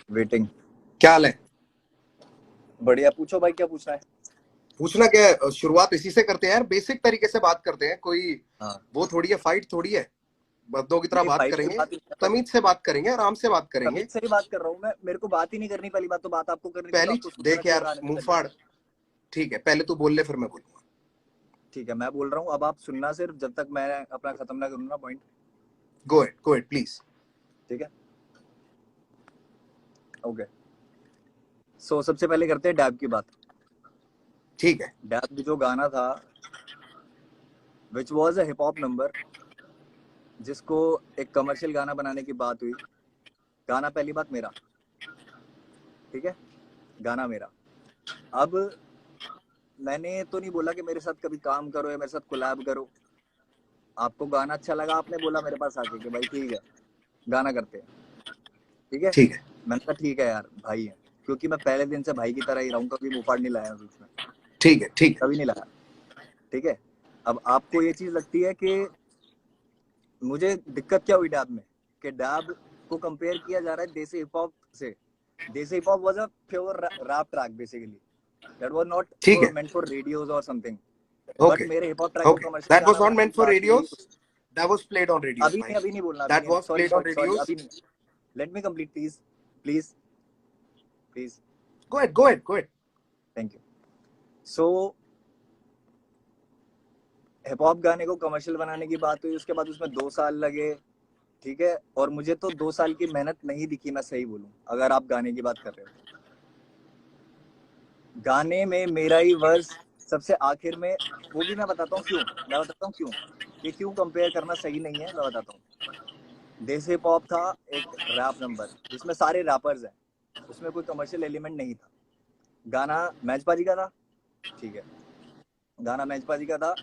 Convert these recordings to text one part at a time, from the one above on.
Waiting. क्या हाल है? बढ़िया, पूछो भाई क्या पूछना है। पूछना क्या है, शुरुआत इसी से करते हैं यार, बेसिक तरीके से बात करते हैं। कोई हाँ वो थोड़ी है, फाइट थोड़ी है। बंदों की तरह नहीं, बात फाइट की करेंगे, बात नहीं कर रहा हूँ। तमीज से बात करेंगे, आराम से बात करेंगे। तमीज से ही बात कर रहा हूँ मैं। मेरे को बात ही नहीं करनी, पहली बात तो बात आपको करनी थी, तो पहली आपको सोचना देख चाहिए यार था आने से मुंह पहले। फाड़। ठीक है, पहले तू बोल ले फिर मैं बोलूंगा। ठीक है, मैं बोल रहा हूँ, अब आप सुनना सिर्फ, जब तक मैं अपना खत्म ना करूँ ना पॉइंट। Go it please. ठीक है, ओके। सो सबसे पहले करते हैं डैब की बात। ठीक है। डैब जो गाना था, which was a hip hop number, जिसको एक कमर्शियल गाना बनाने की बात हुई। गाना पहली बात मेरा, ठीक है, गाना मेरा। अब मैंने तो नहीं बोला कि मेरे साथ कभी काम करो या मेरे साथ कोलैब करो। आपको गाना अच्छा लगा, आपने बोला मेरे पास आके कि भाई ठीक है गाना करते हैं। ठीक है, ठीक है। मैंने कहा ठीक है यार, भाई है, क्योंकि मैं पहले दिन से भाई की तरह ही रहा हूँ, कभी मुंह फाड़ नहीं लाया बीच में, ठीक है। ठीक है। कभी नहीं लाया। ठीक है, अब आपको ये चीज लगती है कि मुझे दिक्कत क्या हुई डैब में, कि डैब को कंपेयर किया जा रहा है देसी हिप हॉप से। Desi hip hop was a pure rap track basically, that was not ठीक है। मेंट फॉर रेडियोज और समथिंग। बट ओके मेरे हिप हॉप ट्रैक को ओके, कमर्शियल दैट वाज गाना नॉट बनाने मेंट की फॉर बात हुई। Radios, that was played on radios भाई। अभी नहीं बोलना, अभी दैट नहीं, was sorry played on sorry sorry, radios. अभी नहीं। Let me complete please, please please. Go it. Thank you. So hip hop गाने को कमर्शियल बनाने की बात हुई, उसके बाद उसमें 2 साल लगे। ठीक है, और मुझे तो 2 साल की मेहनत नहीं दिखी, मैं सही बोलूं, अगर आप गाने की बात कर रहे हो तो। गाने में मेरा ही वर्स सबसे आखिर में, वो भी मैं बताता हूँ क्यों। मैं बताता हूँ क्यों, कि क्यों कंपेयर करना सही नहीं है, मैं बताता हूँ। देसी हिप हॉप था एक रैप नंबर जिसमें सारे रैपर्स हैं, उसमें कोई कमर्शियल एलिमेंट नहीं था। गाना मैचपा जी का था, ठीक है, गाना मैचपा जी का था,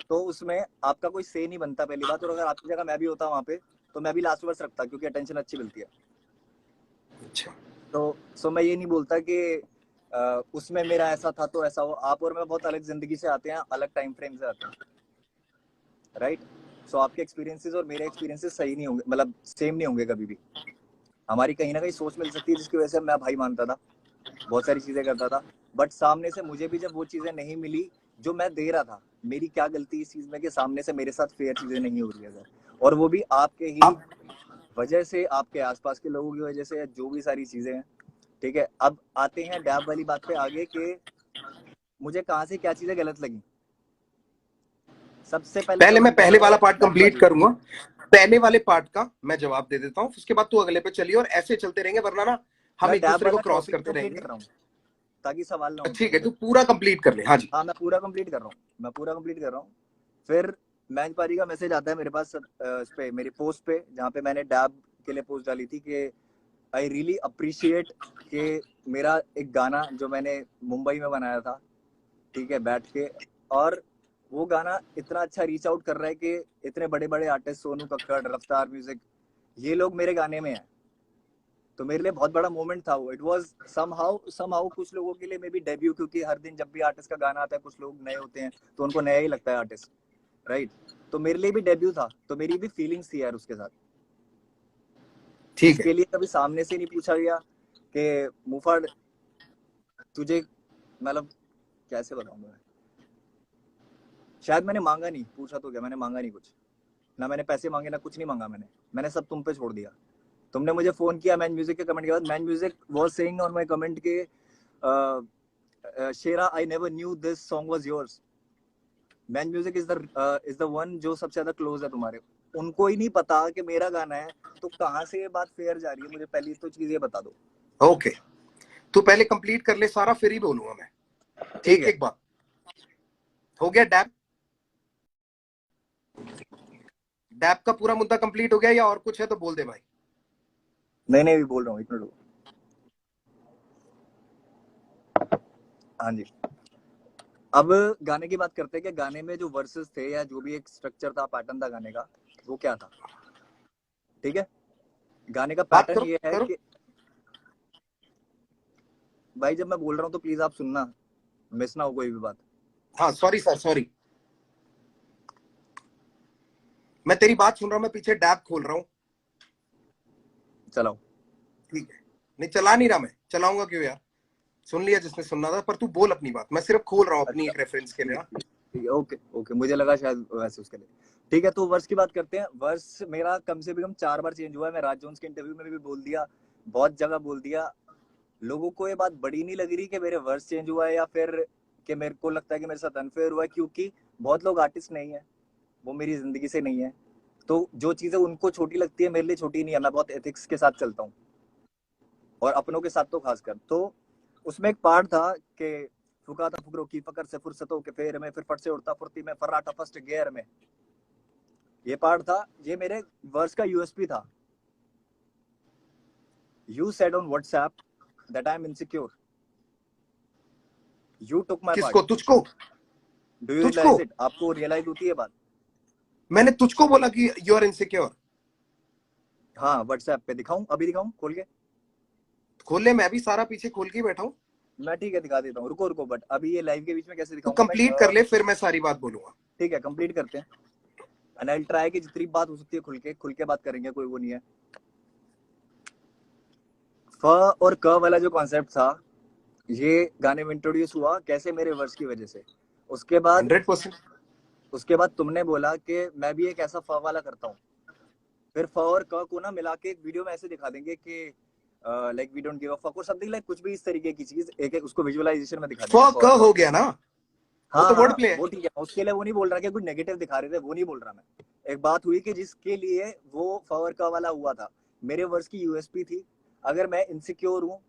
तो उसमें आपका कोई से नहीं बनता पहली बात। और अगर आपकी जगह मैं भी होता वहां पे, तो मैं भी लास्ट वर्स रखता, क्योंकि अटेंशन अच्छी मिलती है। अच्छा। तो सो मैं ये नहीं बोलता कि उसमें मेरा ऐसा था तो ऐसा हो। आप और मैं बहुत अलग जिंदगी से आते हैं, अलग टाइम फ्रेम से आते हैं, राइट। सो आपके एक्सपीरियंसेस और मेरे एक्सपीरियंसेस सही नहीं होंगे, मतलब सेम नहीं होंगे कभी भी। हमारी कहीं ना कहीं सोच मिल सकती है, जिसकी वजह से मैं भाई मानता था, बहुत सारी चीजें करता था। बट सामने से मुझे भी जब वो चीजें नहीं मिली जो मैं दे रहा था, मेरी क्या गलती इस चीज में कि सामने से मेरे साथ फेयर चीजें नहीं हो रही है, और वो भी आपके ही अब वजह से, आपके आसपास के लोगों की वजह से, जो भी सारी चीजें हैं। ठीक है, अब आते हैं डैब वाली बात पे आगे, कि मुझे कहाँ से क्या चीजें गलत लगी। सबसे पहले पहले मैं कमेंट पहले आता वाला है पार्ट मैचपा कंप्लीट जी का। करूंगा। पहले वाले पार्ट का मैं जवाब दे देता हूँ, उसके बाद तू अगले पे चलिए, और ऐसे चलते रहेंगे, वरना ना हम मैं एक डैब दूसरे को वाला क्रॉस टॉपिक करते कंप्लीट रहेंगे। कर रहा हूँ, ताकि सवाल ना उठे। ठीक है, तू पूरा कंप्लीट कर ले। हाँ जी। हाँ मैं पूरा कंप्लीट कर रहा हूँ, मैं पूरा कंप्लीट कर रहा हूँ। फिर मैच पारी का मैसेज आता है मेरे पास, इस पे मेरी पोस्ट पे, जहाँ पे मैंने डैब के लिए पोस्ट डाली थी कि आई रियली अप्रिशिएट कि मेरा एक गाना जो मैंने मुंबई में बनाया था, ठीक है, बैठ के, और वो गाना इतना अच्छा रीच आउट कर रहा है कि इतने बड़े बड़े आर्टिस्ट, सोनू कक्कड़, रफ्तार म्यूजिक, ये लोग मेरे गाने में हैं। तो मेरे लिए बहुत बड़ा मोमेंट था वो। इट वाज समहाउ कुछ लोगों के लिए मे बी डेब्यू, क्योंकि हर दिन जब भी आर्टिस्ट का गाना आता है, कुछ लोग नए होते हैं तो उनको नया ही लगता है आर्टिस्ट, राइट। तो मेरे लिए भी डेब्यू था, तो मेरी भी फीलिंग्स थी यार उसके साथ, ठीक है। जिसके लिए कभी सामने से नहीं पूछा गया कि मुफाड़ तुझे, मतलब कैसे बताऊंगा मैं, शायद मैंने मांगा नहीं, पूछा तो क्या, मैंने मांगा नहीं कुछ, ना मैंने पैसे मांगे, ना कुछ नहीं मांगा मैंने। मैंने सब तुम पे छोड़ दिया। तुमने मुझे फोन किया मैन म्यूजिक के कमेंट के बाद, man music was saying on my comment के शेरा I never knew this song was yours. Man music is the one जो सबसे ज्यादा क्लोज है तुम्हारे। उनको ही नहीं पता कि मेरा गाना है, तो कहाँ से ये बात फेयर जा रही है, मुझे पहली तो चीज ये बता दो। ओके, तू पहले कंप्लीट कर ले सारा, फिर ही बोलूंगा मैं। ठीक एक है, एक बात हो गया। डैप डैप का पूरा मुद्दा कंप्लीट हो गया, या और कुछ है तो बोल दे भाई। नहीं नहीं भी बोल रहा हूँ, इतना लो। हाँ जी, अब गाने की बात करते हैं कि गाने में जो वर्सेस थे, या जो भी एक स्ट्रक्चर था, पैटर्न था गाने का, वो क्या था। ठीक है, गाने का बात पैटर्न करो ये है करो। कि, भाई जब मैं बोल रहा हूँ तो प्लीज आप सुनना, मिस ना हो कोई भी बात। हाँ सॉरी सर, सॉरी। मैं तेरी बात सुन रहा हूँ, मैं पीछे डैब खोल रहा हूँ। चलाओ। ठीक है, नहीं चला नहीं रहा, मैं चलाऊंगा क्यों यार, सुन लिया जिसने सुनना था, पर तू बोल अपनी बात, मैं सिर्फ खोल रहा हूँ अपनी अच्छा, एक रेफरेंस के लिए ना। ठीक है, ओके ओके, मुझे लगा शायद वैसे उसके लिए। ठीक है, तो वर्ष की बात करते हैं। वर्ष मेरा कम से कम 4 बार चेंज हुआ है। मैं राज जोन्स के इंटरव्यू में भी बोल दिया, बहुत जगह बोल दिया। लोगों को ये बात बड़ी नहीं लग रही कि मेरे वर्ष चेंज हुआ है, या फिर कि मेरे को लगता है कि मेरे साथ अनफेयर हुआ है, क्योंकि बहुत लोग आर्टिस्ट नहीं है, वो मेरी जिंदगी से नहीं है। तो जो चीजें उनको छोटी लगती है मेरे लिए छोटी नहीं है। मैं बहुत एथिक्स के साथ चलता हूँ, और अपनों के साथ तो खासकर। तो उसमें एक पार्ट था कि फुका था फुकरों की फकर से फुर्सतों के फेर में, फिर फट से उड़ता फुर्ती में, फर्राटा फर्स्ट गियर में। ये पार्ट था, ये मेरे वर्स का यूएसपी था। You said on WhatsApp that I am insecure, you took my part. किसको? तुझको? डू यू तुझको? Realise it? आपको रियलाइज होती है बात? मैंने तुझको बोला कि यू आर इनसिक्योर? हाँ, व्हाट्सएप पे दिखाऊं? अभी दिखाऊं खोल के? खोल ले, मैं भी सारा पीछे खोल के बैठा हूँ। मैं ठीक है दिखा देता हूँ, रुको रुको, बट अभी ये लाइव के बीच में कैसे तू दिखाऊंगा मैं? कंप्लीट कर ले, फिर मैं सारी बात बोलूंगा। ठीक है, कंप्लीट करते हैं। एंड आई ट्राई कि जितनी बात हो सकती है खुल के बात करेंगे, कोई वो नहीं है। फ और क वाला जो कॉन्सेप्ट था, ये गाने में इंट्रोड्यूस हुआ कैसे? मेरे वर्स की वजह से। उसके बाद 100%। तुमने बोला कि मैं भी एक ऐसा फ वाला करता हूँ। फिर फ और क को ना मिला के एक वीडियो में ऐसे दिखा देंगे कि like we don't give a fuck और समथिंग लाइक, कुछ भी इस तरीके की चीज एक एक उसको विजुअलाइजेशन में दिखा देंगे। क हो गया ना, वो हाँ तो वर्ड हाँ, प्ले है। वो ठीक है, उसके लिए वो नहीं बोल रहा कि कुछ नेगेटिव दिखा रहे थे, वो नहीं बोल रहा मैं। एक बात हुई कि जिसके लिए वो फवर का वाला हुआ था, मेरे वर्स की यूएसपी थी। अगर मैं इनसिक्योर हूँ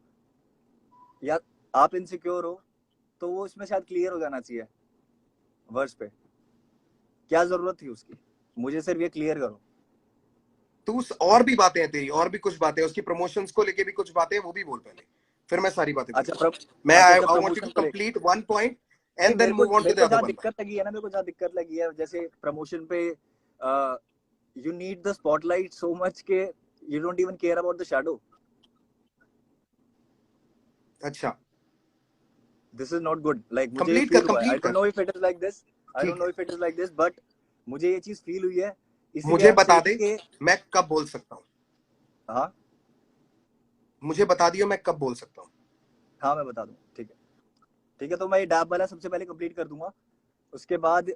या आप इनसिक्योर हो, तो वो इसमें शायद क्लियर हो जाना चाहिए वर्स पे। क्या जरूरत थी उसकी? मुझे सिर्फ ये क्लियर करो। तू और भी बातें हैं तेरी, और भी कुछ बातें, उसकी प्रमोशंस को लेके भी कुछ बातें, वो भी बोल पहले, फिर मैं सारी बातें अच्छा बोलूंगा। मैं आई अच्छा, वांट यू टू प्रमोशन को लेकर कंप्लीट वन पॉइंट नहीं, and then move on to the other जहाँ वन। दिक्कत लगी है ना, मेरे को जहाँ दिक्कत लगी है, जैसे प्रमोशन पे you need the spotlight so much के you don't even care about the shadow. अच्छा, this is not good. Like मुझे ये कंप्लीट कर, फील हुआ है, आई कंप्लीट डोंट कर। No if it is like this, I don't ठीक know है, if it is like this, but मुझे ये चीज फील हुई है। इसीलिए मुझे आई एम बता सेइंग दे कि मैं कब बोल सकता हूँ, हाँ मुझे बता दियो मैं कब बोल सकता हूँ। हाँ, मैं बता दूं। ठीक है ठीक है, तो मैं ये डैब वाला सबसे पहले कंप्लीट कर दूंगा। उसके बाद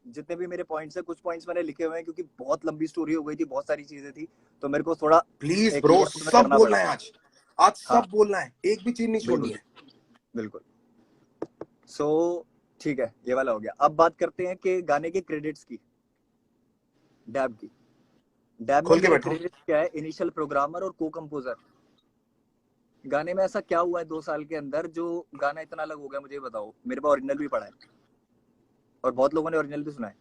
जितने भी मेरे पॉइंट्स हैं, कुछ पॉइंट्स मैंने लिखे हुए हैं, क्योंकि बहुत लंबी स्टोरी हो गई थी, बहुत सारी चीजें थी, तो मेरे को थोड़ा प्लीज एक ब्रो, लिस्ट में सब करना बोलना पड़ा। है आज, आज हाँ, सब बोलना है, एक भी चीज नहीं छोड़नी बिल्कुल है। बिल्कुल। सो ठीक है, ये वाला हो गया। अब बात करते हैं कि गाने के क्रेडिट्स की, डैब की। डैब में खोल के मेरे बैठा हूँ। क्रेडिट्स क्या है? इनिशियल प्रोग्रामर और को कंपोजर। गाने में ऐसा क्या हुआ है 2 साल के अंदर जो गाना इतना अलग हो गया? मुझे बताओ। मेरे पास ओरिजिनल भी पड़ा है, और बहुत लोगों ने ओरिजिनल भी सुना है।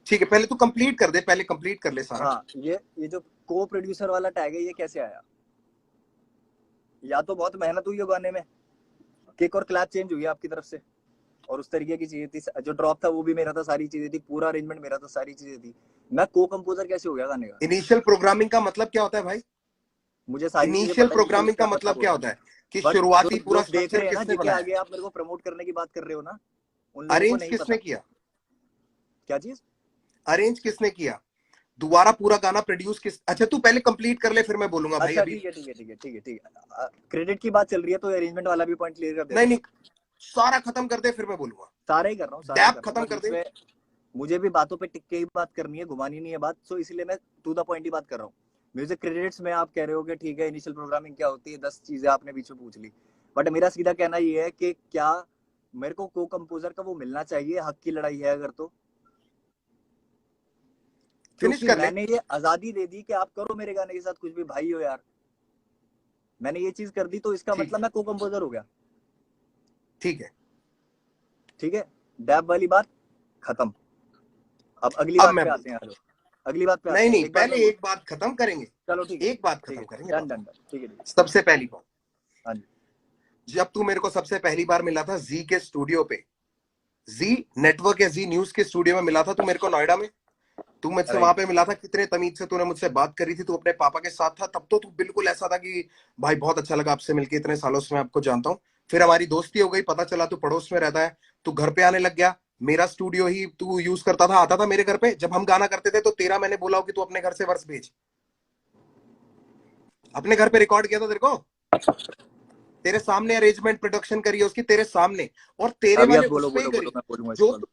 ठीक है, पहले तू कंप्लीट कर दे, पहले कंप्लीट कर ले सारा। हाँ, ये जो को प्रोड्यूसर वाला टैग है, ये कैसे आया? या तो बहुत मेहनत हुई है गाने में, किक और क्लैप चेंज हुई है आपकी तरफ से, और उस तरीके की चीजें थी। जो ड्रॉप था वो भी मेरा था, सारी चीजें थी, पूरा अरेंजमेंट मेरा था, सारी चीजें थी। मैं को कंपोजर कैसे हो गया गाने का? इनिशियल प्रोग्रामिंग का मतलब क्या होता है भाई? मुझे सारी चीजें इनिशियल पता है कि प्रोग्रामिंग का क्या मतलब मतलब क्या होता है। होता है? कि बट जो शुरुआती पूरा लोग देख स्ट्रक्चर रहे हैं ना, किसने जिनके बनाया? आगे आप मेरे को प्रमोट करने की बात कर रहे हो ना, उन लोगों को अरेंज नहीं किसने पता। किया? क्या चीज? अरेंज किसने किया? दोबारा पूरा गाना प्रोड्यूस किस, अच्छा तू पहले कंप्लीट कर ले, फिर मैं बोलूंगा भाई अच्छा, अभी। ठीक है। क्रेडिट की बात चल रही है, तो अरेंजमेंट वाला भी पॉइंट क्लियर कर देता नहीं हूँ। नहीं, सारा खत्म कर दे फिर मैं बोलूंगा। सारा ही कर रहा हूँ, सारा ही डैप कर रहा हूँ, खत्म बस कर दे। इसमें मुझे भी बातों पे टिक के ही बात करनी है, घुमानी नहीं है बात। सो इसलिए मैं टू द पॉइंट ही बात कर रहा हूँ। म्यूजिक क्रेडिट्स में आप कह रहे हो कि ठीक है, इनिशियल प्रोग्रामिंग क्या होती है, 10 चीजें आपने बीच में पूछ ली। बट मेरा सीधा कहना ये है कि क्या मेरे को कंपोजर का वो मिलना चाहिए? हक की लड़ाई है अगर तो। फिनिश क्योंकि कर ले। मैंने ये आजादी दे दी कि आप करो मेरे गाने के साथ कुछ भी, भाई हो यार। मैंने ये चीज कर दी, तो इसका ठीक मतलब मैं को कंपोजर हो गया। ठीक है, ठीक है, डैब वाली बात खत्म। अब अगली अब बात मैं पे आते बोलता हैं। हूँ। हेलो, अगली बात पे नहीं आते हैं। नहीं, एक बात मैं पहले बोल, एक बात खत्म करेंगे। चलो ठीक है एक बात ठीक खत्म है, करेंगे डन बाबा। डन डन, ठीक है। सबसे पहली बात, हाँ जी। जब तू मेरे को सबसे पहली बार मिला था जी के स्टूडियो पे, जी नेटवर्क या जी न्यूज के स्टूडियो में मिला था तू मेरे को नोएडा में। तू मुझसे वहां राइट। पे मिला था, कितने तमीज से तूने मुझसे बात करी थी, तू अपने पापा के साथ था, तब तो तू बिल्कुल ऐसा था कि भाई बहुत अच्छा लगा आपसे मिलके, इतने सालों से मैं आपको जानता हूँ। फिर हमारी दोस्ती हो गई, पता चला तू पड़ोस में रहता है, तू घर पे आने लग गया, मेरा स्टूडियो ही तू यूज करता था, आता था मेरे घर पे जब हम गाना करते थे, तो तेरा मैंने बोला हो कि तू अपने घर से वर्स भेज, अपने घर पे रिकॉर्ड किया था तेरे को, तेरे सामने अरेंजमेंट प्रोडक्शन करी है उसकी तेरे सामने, और तेरे अभी आप वाले बोलो उस पे ही बोलो करी। बोलो, मैं बोलूंगा इसके जो बाद।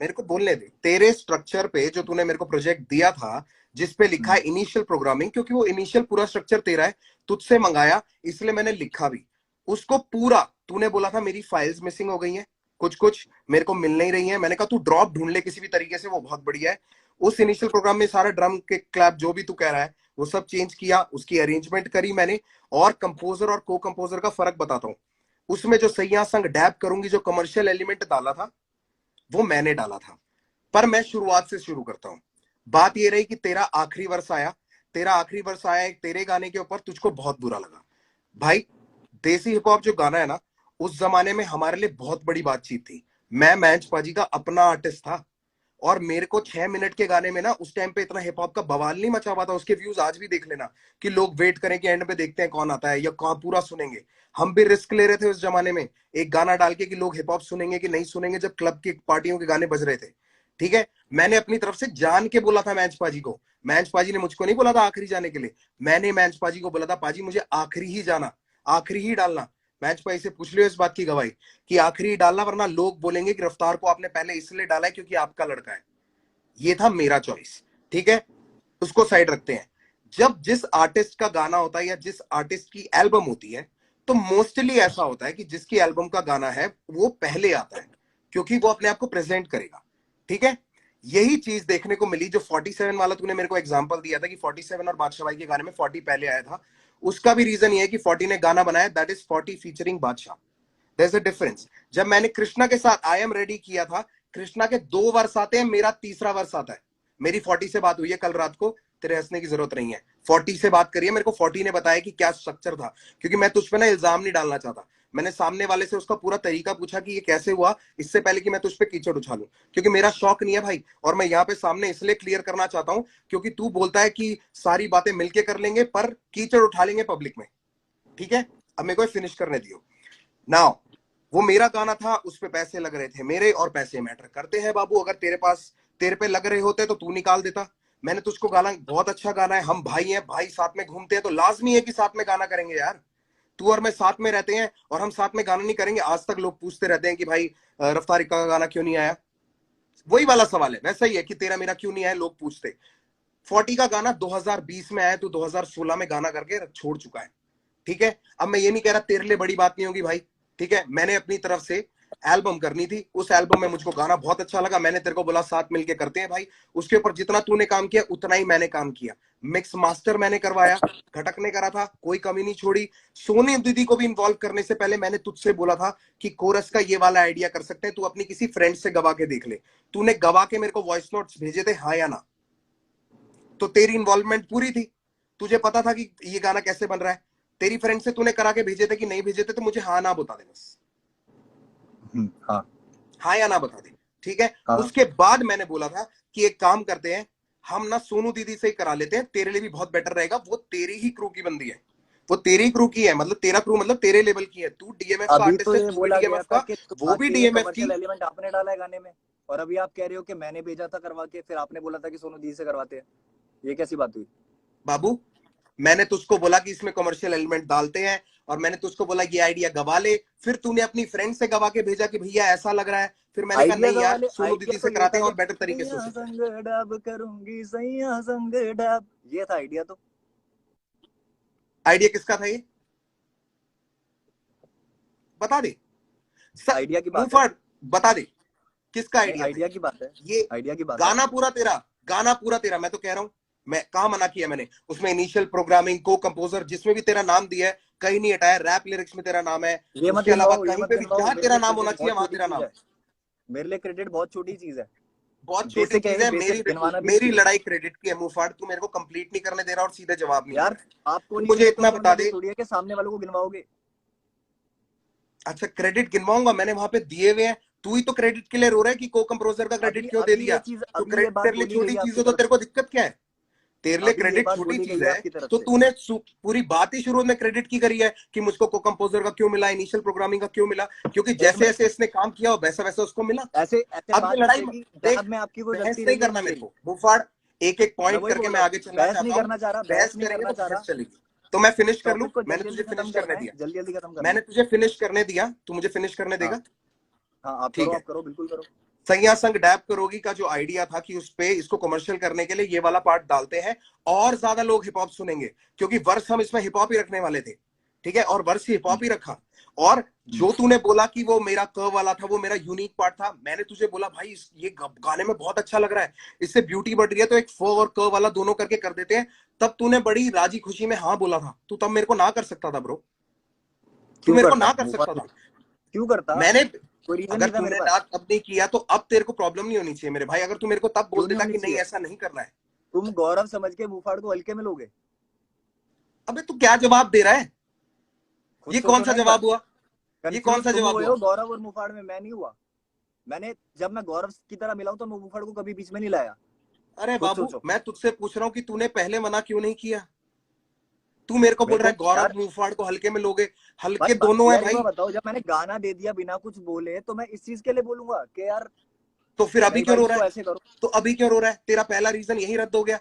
मेरे को बोलने दे, तेरे स्ट्रक्चर पे जो तूने मेरे को प्रोजेक्ट दिया था, जिस पे लिखा है इनिशियल प्रोग्रामिंग, क्योंकि वो इनिशियल पूरा स्ट्रक्चर तेरा है, तुझसे मंगाया, इसलिए मैंने लिखा भी उसको पूरा। तूने बोला था मेरी फाइल्स मिसिंग हो गई हैं, कुछ कुछ मेरे को मिल नहीं रही है, मैंने कहा तू ड्रॉप ढूंढ ले किसी भी तरीके से, वो बहुत बढ़िया है। उस इनिशियल प्रोग्राम में सारा ड्रम के क्लैप जो भी तू कह रहा है वो सब चेंज किया, उसकी अरेंजमेंट करी मैंने। और कंपोजर और को कंपोजर का फर्क बताता हूँ, उसमें जो सैया संग डैब करूंगी, जो कमर्शियल एलिमेंट डाला था वो मैंने डाला था। पर मैं शुरुआत से शुरू करता हूं। बात ये रही कि तेरा आखिरी वर्ष आया, तेरा आखिरी वर्ष आया एक तेरे गाने के ऊपर, तुझको बहुत बुरा लगा। भाई देसी हिप हॉप जो गाना है ना, उस जमाने में हमारे लिए बहुत बड़ी बातचीत थी। मैं मैंच पाजी का अपना आर्टिस्ट था, और मेरे को 6 मिनट के गाने में ना उस टाइम पे इतना हिप हॉप का बवाल नहीं मचा हुआ था। उसके व्यूज आज भी देख लेना, कि लोग वेट करें कि एंड पे देखते हैं कौन आता है या कौन पूरा सुनेंगे। हम भी रिस्क ले रहे थे उस जमाने में, एक गाना डाल के कि लोग हिप हॉप सुनेंगे कि नहीं सुनेंगे, जब क्लब की पार्टियों के गाने बज रहे थे। ठीक है, मैंने अपनी तरफ से जान के बोला था मैच पाजी को, मैच पाजी ने मुझको नहीं बोला था आखिरी जाने के लिए, मैंने मैच पाजी को बोला था पाजी मुझे आखिरी ही जाना, आखिरी ही डालना। मैच पाजी से पूछ लियो इस बात की गवाही कि आखिरी ही डालना, वरना लोग बोलेंगे कि रफ्तार को आपने पहले इसलिए डाला है क्योंकि आपका लड़का है। ये था मेरा चॉइस, ठीक है, उसको साइड रखते हैं। जब जिस आर्टिस्ट का गाना होता है या जिस आर्टिस्ट की एल्बम होती है, तो मोस्टली ऐसा होता है कि जिसकी एल्बम का गाना है वो पहले आता है, क्योंकि वो अपने आप को प्रेजेंट करेगा। ठीक है, यही चीज देखने को मिली जो 47 वाला तूने मेरे को एग्जांपल दिया था कि 47 और बादशाह भाई के गाने में 40 पहले आया था। उसका भी रीजन ये है कि 40 ने गाना बनाया, that is 40 featuring Badshah. There is a difference. जब मैंने कृष्णा के साथ आई एम रेडी किया था, कृष्णा के 2 वर्ष आते हैं, मेरा तीसरा वर्ष आता है। मेरी 40 से बात हुई है कल रात को, तेरे हंसने की जरूरत नहीं है। 40 से बात करिए, मेरे को 40 ने बताया कि क्या स्ट्रक्चर था, क्योंकि मैं तुझ पे ना इल्जाम नहीं डालना चाहता। मैंने सामने वाले से उसका पूरा तरीका पूछा कि ये कैसे हुआ, इससे पहले कि मैं तुझ पे कीचड़ उछालूं, क्योंकि मेरा शौक नहीं है भाई। और मैं यहाँ पे सामने इसलिए क्लियर करना चाहता हूं क्योंकि तू बोलता है कि सारी बातें मिलके कर लेंगे पर कीचड़ उठा लेंगे पब्लिक में। ठीक है, अब मेरे को फिनिश करने दियो। नाउ वो मेरा गाना था, उस पे पैसे लग रहे थे मेरे, और पैसे मैटर करते हैं बाबू। अगर तेरे पास तेरे पे लग रहे होते तो तू निकाल देता। मैंने तुझको गाना, बहुत अच्छा गाना है, हम भाई हैं, भाई साथ में घूमते हैं तो लाजमी है कि साथ में गाना करेंगे यार। तू और मैं साथ में रहते हैं और हम साथ में गाना नहीं करेंगे? आज तक लोग पूछते रहते हैं कि भाई रफ्तार इक्का का गाना क्यों नहीं आया। वही वाला सवाल है, वैसा ही है कि तेरा मेरा क्यों नहीं आया, लोग पूछते। 40 का गाना 2020 में आया, तू 2016 में गाना करके छोड़ चुका है। ठीक है, अब मैं ये नहीं कह रहा तेरे लिए बड़ी बात नहीं होगी भाई। ठीक है, मैंने अपनी तरफ से एल्बम करनी थी, उस एल्बम में मुझको गाना बहुत अच्छा लगा, मैंने तेरे को बोला साथ मिलके करते हैं भाई। उसके ऊपर जितना तूने काम किया उतना ही मैंने काम किया। मिक्स मास्टर मैंने करवाया, घटक ने करा था, कोई कमी नहीं छोड़ी। सोनी दीदी को भी इन्वॉल्व करने से पहले मैंने तुझसे बोला था कि कोरस का ये वाला आइडिया कर सकते हैं, तू अपनी किसी फ्रेंड से गवा के देख ले। तूने गवा के मेरे को वॉइस नोट्स भेजे थे, हाँ या ना? तो तेरी इन्वॉल्वमेंट पूरी थी, तुझे पता था कि ये गाना कैसे बन रहा है। तेरी फ्रेंड से तूने करा के भेजे थे कि नहीं भेजे थे, तो मुझे हाँ ना बता दे बस, हाँ हाँ या ना बता दे। ठीक है, हाँ। उसके बाद मैंने बोला था कि एक काम करते हैं, हम ना सोनू दीदी से ही करा लेते हैं, तेरे लिए भी बहुत बेटर रहेगा, वो तेरी ही क्रू की बंदी है, वो तेरी क्रू की है, मतलब तेरा क्रू मतलब तेरे लेवल की है। तू डीएमएफ का अभी आर्टिस्ट तो है, ये तू भी बोला गया डीएमएफ था का, कि वो भी आके डीएमएफ की। कमर्शियल एलिमेंट आपने डाला है गाने में, और अभी आप कह रहे हो कि मैंने भेजा था करवा के, फिर आपने बोला था कि सोनू दी से करवाते हैं। ये कैसी बात हुई? बाबू मैंने तुझको बोला कि इसमें कमर्शियल एलिमेंट डालते हैं, और मैंने तुझको बोला ये आइडिया गवा ले, फिर तूने अपनी फ्रेंड से गवा के भेजा कि भैया ऐसा लग रहा है, फिर मैंने कहा आइडिया नहीं यार वाले सोनू आइडिया दीदी तो से ये कराते था हैं कि और बेटर तरीके से हो सैया सकता है। संग डब करूंगी, सैया संग डब, ये था आइडिया तो। आइडिया किसका था ये, बता दे। आइडिया की मुंह बात है। फाड़, बता दे किसका नहीं, आइडिया था आइडिया की बात है। ये। आइडिया की बात है। गाना पूरा तेरा, गाना पूरा तेरा, मैं तो कह रहा हूं। मैं कहा मना किया मैंने? उसमें इनिशियल प्रोग्रामिंग, को कंपोजर, जिसमें भी तेरा नाम दिया है कहीं नहीं हटाया, रैप लिरिक्स में तेरा नाम है। ये मत उसके अलावा गिनवाओ, ये कहीं मत पे भी गिनवाओ, जहां मेरे तेरा लिए नाम होना क्रेडिट चाहिए बहुत वहां छोटी तेरा चीज नाम है। है। मेरे लिए क्रेडिट बहुत छोटी चीज है। बहुत छोटी बेसिक है चीज ये, है मेरी। बेसिक गिनवाना भी मेरी चाहिए। लड़ाई क्रेडिट की है मुंहफाड़, तू मेरे को कंप्लीट नहीं करने दे रहा और सीधे जवाब नहीं दे यार रहा है। आपको तू नहीं मुझे मिले तो इतना इसका बता मतलब ये दे। थोड़ी है कि सामने वालों को गिनवाओगे। अच्छा क्रेडिट गिनवाऊंगा, मैंने वहां पे दिए हुए हैं। तू ही तो क्रेडिट के लिए रो रहा है कि को कंपोजर का क्रेडिट अभी क्यों दे अभी ये दिया। चीज, तो अभी ये क्रेडिट बात तेरे लिए बोली गई छोटी है चीज आपकी हो तो तरफ तेरे से। को दिक्कत क्या है? तेरे लिए अभी ये क्रेडिट बात छोटी बोली चीज गई है है। आपकी तरफ तो से। तूने पूरी बात ही शुरू में क्रेडिट की करी है कि मुझको को कंपोजर का क्यों मिला, इनिशियल प्रोग्रामिंग का क्यों मिला, क्योंकि एक जैसे मिनट, जैसे इसने काम किया वैसा वैसा उसको मिला। ऐसे ऐसे अब ये बात मत लड़ाई करिए कि देख, डैब में आपकी कोई बहस गलती नहीं रही है करना नहीं मेरे रही। को मुफाड़, एक एक मैं पॉइंट वही करके बोल मैं रहा हूँ, आगे चलना बहस चाहता नहीं हूँ। करना चाह रहा, बहस बहस नहीं करेंगे करना तो चाह बहस रहा। चलेगी। तो मैं फिनिश कर लूं, टॉपिक को मैंने जल्दी तुझे जल्दी फिनिश खत्म करने करना है, दिया, जल्दी जल्दी खत्म करना मैंने है। तुझे फिनिश करने दिया, तू मुझे फिनिश करने हाँ देगा? हाँ, ठीक है। आप करो बिल्कुल करो। सैया संग डैब करोगी का जो आइडिया था कि उस पे इसको कमर्शियल करने के लिए ये वाला पार्ट डालते हैं और ज्यादा लोग हिप हॉप सुनेंगे, क्योंकि वर्ष हम इसमें हिप हॉप ही रखने वाले थे। ठीक है, और वर्ष हिप हॉप ही रखा। और जो तूने बोला कि वो मेरा क वाला था, वो मेरा यूनिक पार्ट था, मैंने तुझे बोला भाई ये गाने में बहुत अच्छा लग रहा है, इससे ब्यूटी बढ़ रही है, तो एक फ और क वाला दोनों करके कर देते हैं। तब तूने बड़ी राजी खुशी में हाँ बोला था। तू तब मेरे को ना कर सकता था ब्रो, तू क्यों मेरे को करता ना कर मुफा, सकता था। क्यों करता? मैंने, कोई रीजन अगर नहीं था मेरे तूने पास। ना तब नहीं किया तो अब तेरे को प्रॉब्लम नहीं होनी चाहिए मेरे भाई। अगर तू मेरे को तब बोल क्यों नहीं देता होनी कि नहीं चाहिए? ऐसा नहीं करना है। तुम गौरव समझ के मुफाड़ को हल्के में लोगे? अबे तू क्या जवाब दे रहा है? खुद ये कौन सोचो सा ना एक बार। जवाब हुआ? ये कौन कंफ्यूज सा तुम जवाब हुए हुआ? हो गौरव और मुफाड़ में, मैं नहीं हुआ। मैंने जब मैं गौरव की तरह मिला हूं तो मैं मुफाड़ को कभी बीच में नहीं लाया। अरे खुद बाबू, सोचो। मैं तुझसे पूछ रहा हूँ कि तूने पहले मना क्यों नहीं किया? तू मेरे को बोल मेरे रहा को है गौरव यार, मुफाड़ को हल्के में लोगे। हल्के भाई बात दोनों है यार, एक बार भाई। बताओ, जब मैंने गाना दे दिया बिना कुछ बोले तो मैं इस चीज के लिए बोलूंगा कि यार तो फिर अभी नहीं क्यों भाई रो रहा इसको है? ऐसे करो? तो अभी क्यों रो रहा है? तेरा पहला रीजन यही रद्द हो गया।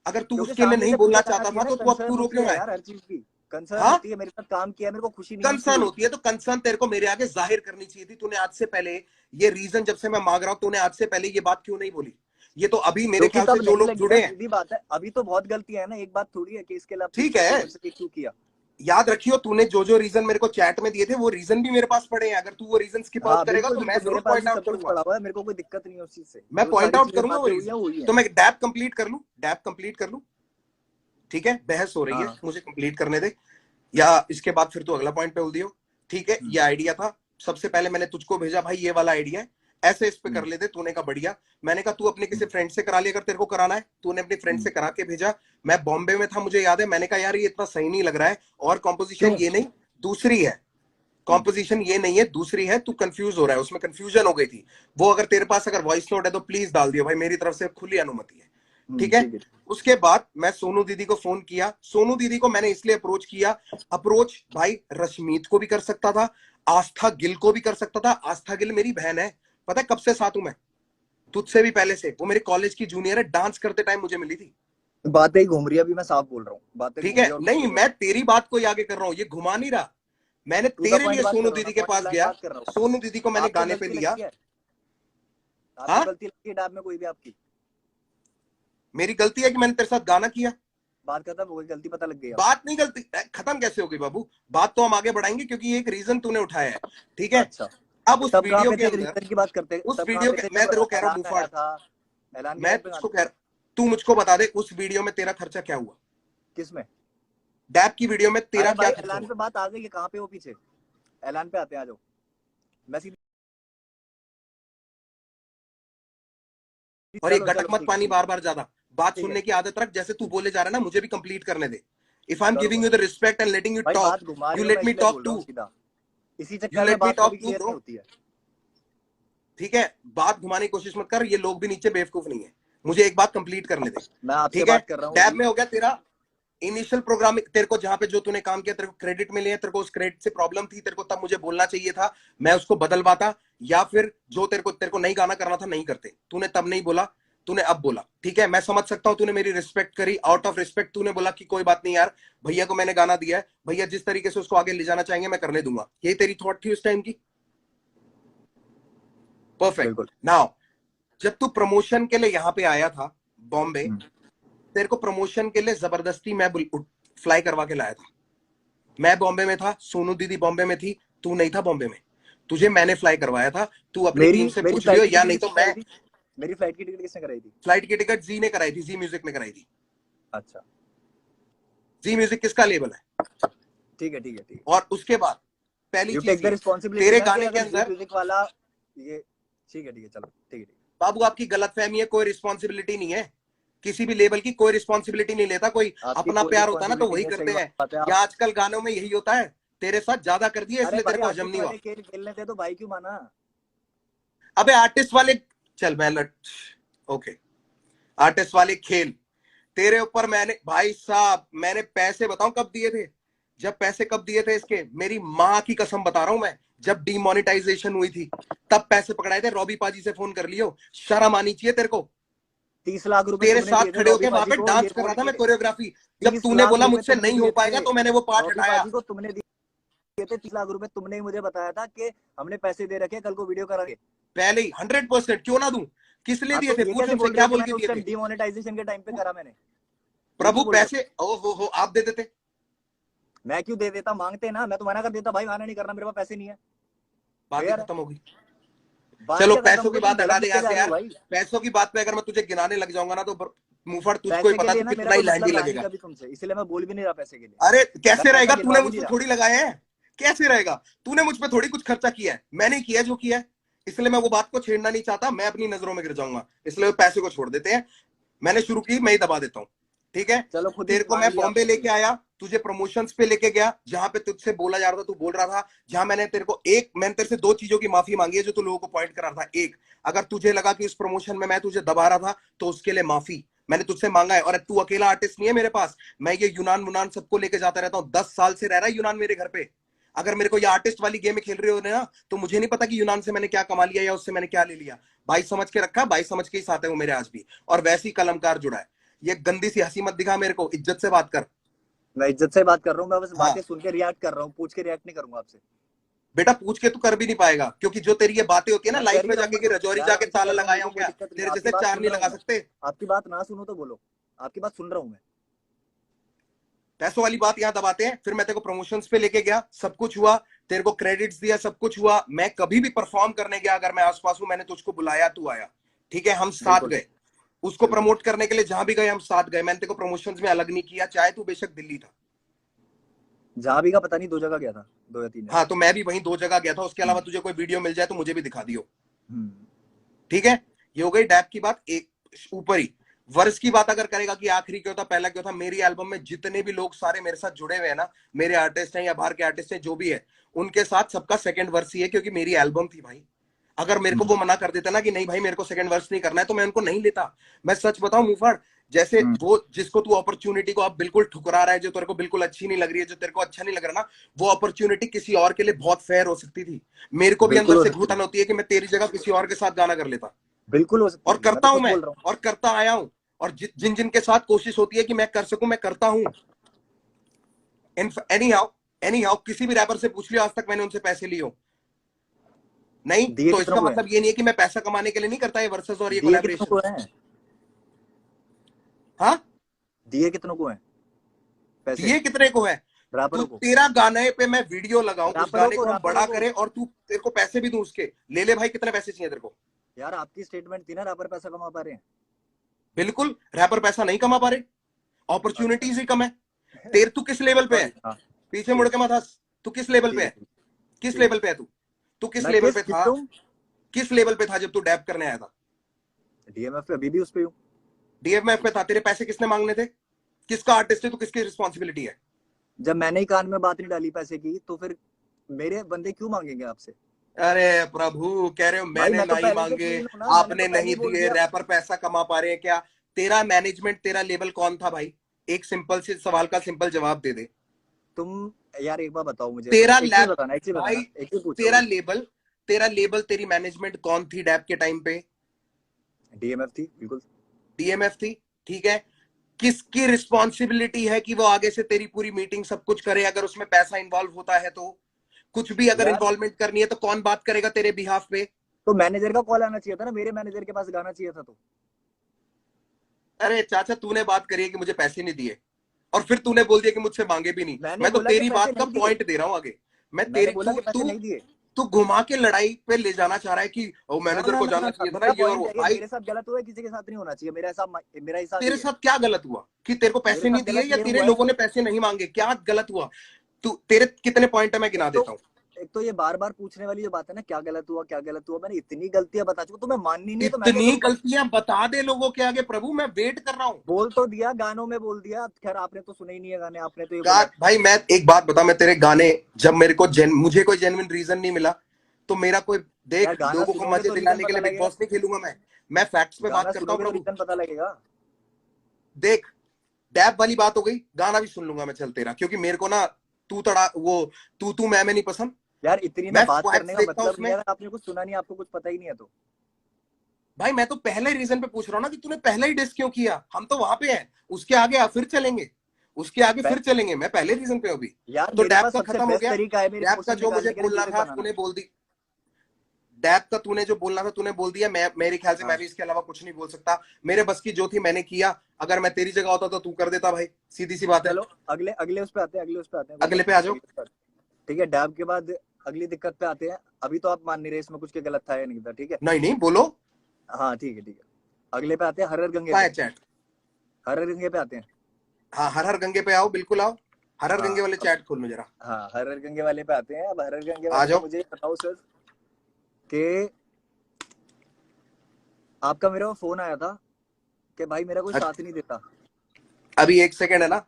अगर तू क्योंकि उसके लिए सामने नहीं से बोलना फीडबैक आना चाहता चाहिए था ना, तो तू अब कंसर्न तू रो होती क्यों है रहा है? यार हर चीज की। कंसर्न हाँ, होती है, मेरे साथ काम किया, मेरे को खुशी नहीं मिलती कंसर्न हुई। होती है तो कंसर्न तेरे को मेरे आगे जाहिर करनी चाहिए थी। तूने आज से पहले, ये रीजन जब से मैं मांग रहा हूं, तूने आज से पहले ये बात क्यों नहीं बोली? ये तो अभी मेरे क्योंकि ख्याल से तब जो नहीं लोग लगी ना, जुड़े हैं। सीधी बात है, अभी तो बहुत गलतियां है ना, एक बात थोड़ी है कि इसके लिए आप ठीक पूछ सकते हो है, मेरे से कि क्यों किया। याद रखियो, तूने जो जो रीजन मेरे को चैट में दिए थे वो रीजन भी मेरे पास पड़े हैं। अगर तू वो रीजन स्किप आउट हाँ करेगा बिल्कुल तो मैं बिल्कुल, मेरे जरूर पास पॉइंट भी आउट सब कुछ करूंगा। पड़ा हुआ है, मेरे को कोई दिक्कत नहीं है उस चीज से, मैं जो पॉइंट सारी आउट चीजें करूंगा वो बातें हुई रीजन। है वो हुई है। तो मैं डैब कंप्लीट कर लूं, डैब कंप्लीट कर लूं? ठीक है, बहस हो रही है, हाँ। मुझे कंप्लीट करने दे, या इसके बाद फिर तू अगला पॉइंट पे उल्दियो। ठीक है, ये आइडिया था। सबसे पहले मैंने तुझको भेजा भाई ये वाला आइडिया है, ऐसे इस पे कर लेते। तूने कहा बढ़िया। मैंने कहा तू अपने किसी फ्रेंड से करा ले अगर तेरे को कराना है। तूने अपने फ्रेंड से करा के भेजा। मैं बॉम्बे में था, मुझे याद है, मैंने कहा यार ये इतना सही नहीं लग रहा है, और कॉम्पोजिशन क्यों? ये नहीं दूसरी है, कॉम्पोजिशन ये नहीं है दूसरी है, तू कंफ्यूज हो रहा है, उसमें कंफ्यूजन हो गई थी। वो अगर तेरे पास अगर वॉइस नोट है तो प्लीज डाल दियो भाई, मेरी तरफ से खुली अनुमति है। ठीक है। ठीक है। उसके बाद मैं सोनू दीदी को फोन किया। सोनू दीदी को मैंने इसलिए अप्रोच किया, अप्रोच भाई रश्मीत को भी कर सकता था, आस्था गिल को भी कर सकता था। आस्था गिल मेरी बहन है, पता है कब से साथ हूं मैं, तुझसे भी पहले से। वो मेरे कॉलेज की जूनियर है, डांस करते टाइम मुझे मिली थी। बातें ही घूम रही है, अभी मैं साफ बोल रहा हूँ, बातें ठीक घूम है, रही है और कुछ नहीं नहीं हो मैं रहा। तेरी बात को ही आगे कर रहा हूं, ये घुमा नहीं रहा। मैंने टू द तेरे पॉइंट लिए बात कर सोनू रहा हूँ ना, दीदी के पॉइंट पास ब्लैंक गया, बात कर रहा हूँ। सोनू दीदी को मैंने आपको गाने पे गलती लिया। लगती है? आपको हाँ, गलती लगती है डैब में कोई भी आपकी? मेरी गलती है कि मैंने तेरे साथ गाना किया? बात खत्म हो गई, गलती पता लग गई आपको। बात नहीं, गलती खत्म कैसे हो गई बाबू? बात तो हम आगे बढ़ाएंगे क्योंकि ये एक रीजन तूने उठाया है। ठीक है, अच्छा, अब उस तब कहाँ वीडियो पे के थे अंदर, रीजन की बात करते? उस तब कहाँ वीडियो पे के, थे मैं जब तेरे को कह रहा हूँ ऐलान आया मुफाड़, था? ऐलान के मैं टाइम पे कहाँ तुझको थे? कह रहा, तू मुझको बता दे उस वीडियो में तेरा खर्चा क्या हुआ? किस में? डैब की वीडियो में तेरा अरे क्या भाई खर्चा ऐलान हुआ? पे बात आ गई है, कहाँ पे हो पीछे? ऐलान पे आते हैं, आ जाओ। मैं सीधी, और ये चलो गटक चलो मत ठीक है पानी ठीक है बार बार ज्यादा, बात ठीक है सुनने की आदत रख। जैसे तू बोले जा रहा है ना, मुझे भी कंप्लीट करने दे। इफ आई एम करो गिविंग करो। You the respect and letting you भाई टॉक, बात घुमा यू रहे हो, मैं लेट मी इसलिए टॉक बोल रहा टू, हूँ सीधा। इसी यू चक्कर में लेट मी बात टॉक कभी टू क्लियर नहीं ब्रो। होती है। ठीक है, बात घुमाने की कोशिश मत कर, ये लोग भी नीचे बेवकूफ नहीं है। मुझे एक बात कंप्लीट करने दे। मैं आपसे ठीक है, बात कर रहा हूँ डैब अभी। में हो गया तेरा इनिशियल प्रोग्रामिंग। तेरे को जहां पे जो तूने काम किया तेरे को क्रेडिट मिले हैं, तेरे को उस क्रेडिट से प्रॉब्लम थी, तेरे को तब मुझे बोलना चाहिए था, मैं उसको बदलवाता। या फिर जो तेरे को नहीं गाना करना था नहीं करते, तूने तब नहीं बोला, तूने अब बोला। ठीक है, मैं समझ सकता हूं, तूने मेरी रिस्पेक्ट करी, आउट ऑफ रिस्पेक्ट तूने बोला कि कोई बात नहीं यार, भैया को मैंने गाना दिया है, भैया जिस तरीके से उसको आगे ले जाना चाहेंगे मैं करने दूंगा। यही तेरी थॉट थी उस टाइम की? परफेक्ट। बिल्कुल। नाउ जब तू प्रमोशन के लिए यहां पे आया था बॉम्बे, तेरे को प्रमोशन के लिए जबरदस्ती मैं फ्लाई करवा के लाया था। मैं बॉम्बे में था, सोनू दीदी बॉम्बे में थी, तू नहीं था बॉम्बे में, तुझे मैंने फ्लाई करवाया था। तू अपनी मेरी टीम से मेरी पूछ लियो, फ्लाइट की या टिकट नहीं तो किसने कराई मैं। थी? मेरी फ्लाइट की टिकट किसने कराई थी? फ्लाइट की टिकट जी ने कराई थी, जी म्यूजिक ने कराई थी। अच्छा जी म्यूजिक किसका लेबल है? ठीक है ठीक है ठीक है। और उसके बाद पहली यू चीज टेक द ये, रिस्पॉन्सिबिलिटी तेरे ना, कि गाने के अगर जी अंदर, म्यूजिक वाला ये, ठीक है चलो ठीक है। बाबू आपकी गलतफहमी है, कोई रिस्पॉन्सिबिलिटी नहीं है, किसी भी लेवल की कोई रिस्पॉन्सिबिलिटी नहीं लेता कोई। आपकी अपना कोई प्यार होता है ना तो रिस्पॉन्सिबिलिटी वही नहीं है, सही करते हैं। बात है या आप। आजकल गानों में यही होता है, तेरे साथ ज्यादा कर दिया अरे इसलिए तेरे भाई को हजम आर्टिस्ट नहीं हुआ। वाले खेल खेलने थे तो भाई क्यों माना? अबे आर्टिस्ट वाले, चल मैं लट, ओके, आर्टिस्ट वाले खेल, तेरे ऊपर मैंने, भाई साहब मैंने पैसे बताऊं कब दिए थे, जब पैसे कब दिए थे इसके, मेरी माँ की कसम बता रहा हूं मैं, जब डिमोनेटाइजेशन हुई थी तब पैसे पकड़ाए थे। रॉबी पाजी से फोन कर लियो, शर्म आनी चाहिए तेरे को। 30 लाख रुपए तेरे तुमने साथ दिए थे खड़े रॉबी होके वहां पाजी पे को ये डांस कर बोल रहा था के। मैं कोरियोग्राफी, जब 30 तूने लाख बोला रुपए मुझसे तुमने नहीं दिए हो पाएगा थे तो मैंने वो पार्ट रॉबी हटाया। पाजी को, तुमने दिए थे 30 लाख रुपए, तुमने ही मुझे बताया था कि हमने पैसे दे रखे, कल को वीडियो करांगे। पहले ही 100%, क्यों ना दूं, किस लिए हाँ दिए तो थे, ये पूछ कैसे उनसे बोल रहे क्या हो कि बोल के मैंने उस दिए टाइम थे। डिमोनेटाइजेशन के टाइम पे करा मैंने? ये प्रभु क्यों बोल रहे पैसे ओ हो आप दे देते। हो? मैं क्यों दे देता, मांगते ना, मैं तो मना कर देता भाई मना नहीं करना, मेरे पास पैसे नहीं है। बात ही फिर खत्म होगी। बात चलो क्या खत्म पैसों हो की गई, तुम बात हटा गलत दे लेके यहाँ जा से रहे हो यार। भाई। पैसों की बात पे अगर मैं तुझे गिनाने लग जाऊंगा ना तो मुंहफड़ तुझको ही पैसे के पता लिए तू ना मेरा कितना ही कोई लैंडी मतलब रहा नहीं लगेगा। कभी तुमसे, इसलिए मैं बोल भी नहीं रहा पैसे के लिए। अरे मैं कैसे पैसा रहेगा, तूने गिनवा भी मुझ नहीं पे रहा। थोड़ी लगाया है, कैसे रहेगा, तूने मुझ पे थोड़ी कुछ खर्चा किया है, मैंने किया जो किया है, इसलिए मैं वो बात को छेड़ना नहीं चाहता, मैं अपनी नजरों में गिर जाऊंगा, इसलिए पैसे को छोड़ देते हैं। मैंने शुरू की, मैं ही दबा देता हूँ, ठीक है। चलो खुद ही तेरे को मान मैं लिया बॉम्बे आपने लेके भूल। आया, तुझे प्रमोशंस पे लेके गया, जहां पे तुझसे बोला जा रहा था, तू बोल रहा था, जहां मैंने तेरे को मैंने तेरे से दो चीजों की माफी मांगी है जो तू लोगों को पॉइंट करा था। एक, अगर तुझे लगा कि उस प्रमोशन में मैं तुझे दबा रहा था तो उसके लिए माफी मैंने तुझसे मांगा है। और तू अकेला आर्टिस्ट नहीं है मेरे पास, मैं ये यूनान मुनान सबको लेके जाता रहता हूँ, 10 साल से रह रहा है यूनान मेरे घर पे। अगर मेरे को ये आर्टिस्ट वाली गेम खेल रहे हो ना तो मुझे नहीं पता कि यूनान से मैंने क्या कमा लिया या उससे मैंने क्या ले लिया। भाई समझ के रखा, भाई समझ के ही साथ है वो मेरे आज भी, और वैसी कलमकार जुड़ा है। ये गंदी सी हंसी मत दिखा मेरे को, इज्जत से बात कर। मैं इज्जत से बात कर रहा हूँ, मैं बस हाँ बातें सुन के रिएक्ट कर रहा हूँ, पूछ के रिएक्ट नहीं करूंगा आपसे। बेटा, पूछ के तू कर भी नहीं पाएगा, क्योंकि जो तेरी ये बातें होती है ना मैं कर लाइफ ही में रहा हूँ, जाके मैं कि तो रजौरी यार जाके आपसे ताला कर रहा हूँ, लगाया मेरे हूं को कोई क्या, दिक्कत नहीं, तेरे आपकी जैसे बात चार सुन नहीं रहा लगा हूँ मैं। सकते। आपकी बात ना सुनो तो बोलो, आपकी बात सुन रहा हूँ मैं। पैसों वाली बात यहाँ दबाते हैं। फिर मैं तेरे को प्रमोशंस पे लेके गया, सब कुछ हुआ, तेरे को क्रेडिट्स दिया, सब कुछ हुआ। मैं कभी भी परफॉर्म करने गया, अगर मैं आसपास हूं, मैंने तुझको बुलाया, तू आया, ठीक है, हम साथ बिल्कुल गए। उसको बिल्कुल। प्रमोट करने के लिए जहां भी गए हम साथ गए, मैंने तेरे को प्रमोशंस में अलग नहीं किया, चाहे तू बेशक दिल्ली था। जहां भी का पता नहीं, 2 जगह गया था, 2 या 3 जगह। हाँ तो मैं भी वहीं 2 जगह गया था, उसके अलावा हम्म, तुझे कोई वीडियो मिल जाए तो मुझे भी दिखा दियो, हम्म। ठीक है। ये हो गई डैप की बात। एक ऊपर ही वर्ष की बात अगर करेगा कि आखिरी क्यों था, पहला क्यों था, मेरी एल्बम में जितने भी लोग सारे मेरे साथ जुड़े हुए हैं ना, मेरे आर्टिस्ट हैं या बाहर के आर्टिस्ट हैं जो भी है, उनके साथ सबका सेकंड वर्ष ही है, क्योंकि मेरी एल्बम थी भाई। अगर मेरे को वो मना कर देता ना कि नहीं भाई मेरे को सेकंड वर्ष नहीं करना है, तो मैं उनको नहीं लेता। मैं सच बताऊं मुफड़, जैसे हम्म। वो जिसको तू अपॉर्चुनिटी को आप बिल्कुल ठुकरा रहा है, जो तेरे को बिल्कुल अच्छी नहीं लग रही है, जो तेरे को अच्छा नहीं लग रहा ना, वो अपॉर्चुनिटी किसी और के लिए बहुत फेयर हो सकती थी। मेरे को भी बिल्कुल अंदर हो से सकती घुटन है, होती है कि मैं तेरी जगह किसी और के साथ गाना कर लेता, बिल्कुल हो सकती और थी, मैं करता तो हूं खुद मैं, बोल रहा हूँ। और करता आया हूं, और जिन जिन के साथ कोशिश होती है कि मैं कर सकूं मैं करता हूं। एनी हाउ किसी भी रैपर से पूछ लियो आज तक मैंने उनसे पैसे लिए हो, नहीं। दिए तो कितनों इसका को है? मतलब ये नहीं है कि मैं पैसा कमाने के लिए नहीं करता ये वर्सेस और ये दिए कितनों कोलैबोरेशन। को है? हाँ, दिए कितनों को है पैसे? दिए कितने को है। तू रैपरों को, तेरा गाने पे मैं वीडियो लगाऊं, उस रैपरों गाने को, को हम रैपरों बड़ा को। करें, और तू तेरे को पैसे भी दूं उसके, ले ले भाई, कितने पैसे चाहिए तेरे को। यार आपकी स्टेटमेंट थी ना, रैपर पैसा कमा पा रहे हैं। बिल्कुल, रैपर पैसा नहीं कमा पा रहे, अच्छा। अपॉर्चुनिटीज ही कम है। तेरे तू किस लेवल पे है, सॉरी, हाँ। पीछे मुड़ ठीक के मत हंस। तू किस लेवल ठीक पे है, है, ठीक किस ठीक है। लेवल पे है तू, तू किस मैं लेवल किस पे किस था, पे हूँ? किस लेवल पे था जब तू डैप करने आया था। डीएमएफ पे अभी भी उस पे हूँ। डीएमएफ पे था, तेरे पैसे किसने मांगने थे, किसका आर्टिस्ट है तू, किसकी रिस्पॉन्सिबिलिटी है। जब मैंने ही कान में बात नहीं डाली पैसे की, तो फिर मेरे बंदे क्यों मांगेंगे आपसे? अरे प्रभु, कह रहे हो भाई मैंने मैं तो नहीं पहले से मांगे, क्लीन हूँ ना, मैंने तो आपने पहले ही नहीं बोल दिए, दिया। रैपर पैसा कमा पा रहे हैं क्या। तेरा मैनेजमेंट, तेरा लेवल कौन था भाई, एक सिंपल से सवाल का सिंपल जवाब दे दे। तुम यार एक बार बताओ मुझे, तेरा एक चीज लैब, बताना, एक चीज भाई बताना, एक चीज पूछ रहा तेरा हूँ। लेबल, तेरा लेबल, तेरी मैनेजमेंट कौन थी डैप के टाइम पे। डीएमएफ थी बिल्कुल। डीएमएफ थी, ठीक है। किसकी रिस्पॉन्सिबिलिटी है कि वो आगे से तेरी पूरी मीटिंग सब कुछ करे, अगर उसमें पैसा इंवॉल्व होता है तो। कुछ भी अगर यार इन्वॉल्वमेंट करनी है तो कौन बात करेगा तेरे बिहाफ पे। तो मैनेजर का कॉल आना चाहिए था ना, मेरे मैनेजर के पास गाना चाहिए था तो। अरे चाचा, तूने बात करी है कि मुझे पैसे नहीं दिए, और फिर तूने बोल दिया कि मुझसे मांगे भी नहीं। मैंने मैं तो बोला कि तेरी पैसे बात का नहीं दिए, पॉइंट दे रहा हूं आगे। मैं मैंने तेरी, बोला तू कि पैसे तू नहीं दिए। तू घुमा के लड़ाई पे ले जाना चाह रहा है कि ओ ना मैनेजर ना को ना ना जानना ना, चाहिए था ना मेरा ये, और पॉइंट वो है कि भाई। मेरे साथ गलत हुआ है, किसी के साथ नहीं होना चाहिए, मेरा हिसाब तेरे ही है। साथ क्या गलत हुआ कि तेरे को मेरे पैसे साथ नहीं दिए, गलत या ये तेरे हुआ है लोगों कि ने पैसे नहीं मांगे, क्या गलत हुआ। तू, तेरे कितने पॉइंट है मैं गिना एक तो देता हूँ। एक तो ये बार बार पूछने वाली जो बात है ना, क्या गलत हुआ क्या गलत हुआ, मैंने इतनी गलतियां बता चुका, तुम्हें माननी नहीं है तो मैं क्या इतनी करूं भाई? गलतियां बता दे लोगों के आगे प्रभु, मैं वेट कर रहा हूँ। बोल तो दिया, गानों में बोल दिया, खैर आपने तो सुने ही नहीं है गाने, आपने तो ये बोला। भाई मैं एक बात बता, मैं तेरे गाने, जब मेरे को मुझे कोई जेन्युइन रीजन नहीं मिला तो मेरा कोई, यार देख गाना लोगों को सुनोगे मजे तो रीजन दिलाने के पता लिए बिग लगेगा, बॉस नहीं खेलूंगा मैं फैक्ट्स पे बात गाना करता हूँ सुनोगे तो प्रभु। रीजन पता लगेगा। देख डैब वाली बात हो गई, गाना भी सुन लूंगा मैं चल तेरा, क्योंकि मेरे को ना तू तड़ा वो तू मैं नहीं पसंद। यार इतनी ना मैं बात करने फैक्ट्स का देखता हूँ मतलब नहीं उसमें। है अगर आपने कुछ सुना नहीं, आपको कुछ पता ही नहीं है तो। भाई मैं तो पहले रीजन पे पूछ रहा हूँ ना कि तूने पहले ही डिस क्यों किया, हम तो वहां पे हैं, उसके आगे फिर चलेंगे, उसके आगे फिर चलेंगे, मैं पहले रीजन पे हूँ अभी। यार तो मेरे डैब पास का सबसे खत्म हो बेस्ट गया, तरीका है मेरे डैब का इमोशन जो मुझे निकालने के लिए, बोलना म्यूजिक था बनाना। तूने बोल दी, डैब का तूने जो बोलना था तूने बोल दिया, मैं मेरे ख्याल से मैं हाँ भी इसके अलावा कुछ नहीं बोल सकता। मेरे बस की जो थी मैंने किया, अगर मैं तेरी जगह होता तो तू कर देता भाई, सीधी सी बात है। चलो अगले अगले उस पे आते हैं, अगले उस पे आते हैं, कोई अगले बात पे नहीं आ अगले जाओ। उस पे आते हैं। ठीक है, डैब के बाद अगली दिक्कत पे आते हैं। अभी तो आप मान नहीं रहे इसमें कुछ के गलत था या नहीं था, ठीक है। नहीं नहीं बोलो। हाँ ठीक है ठीक है। अगले पे आते हैं, हरर गंगे कहाँ पे। है चैट? हरर गंगे पे आते हैं। हाँ हर हर गंगे पे आओ, बिल्कुल आओ, हर हर हाँ गंगे वाले अब, चैट खोल लो जरा। हाँ हरर गंगे वाले पे आते हैं। अब हरर गंगे आ वाले में जाओ। मुझे ये बताओ सर कि आपका मेरे को फोन आया था कि भाई मेरा कोई साथ नहीं देता। अभी एक सेकंड है ना,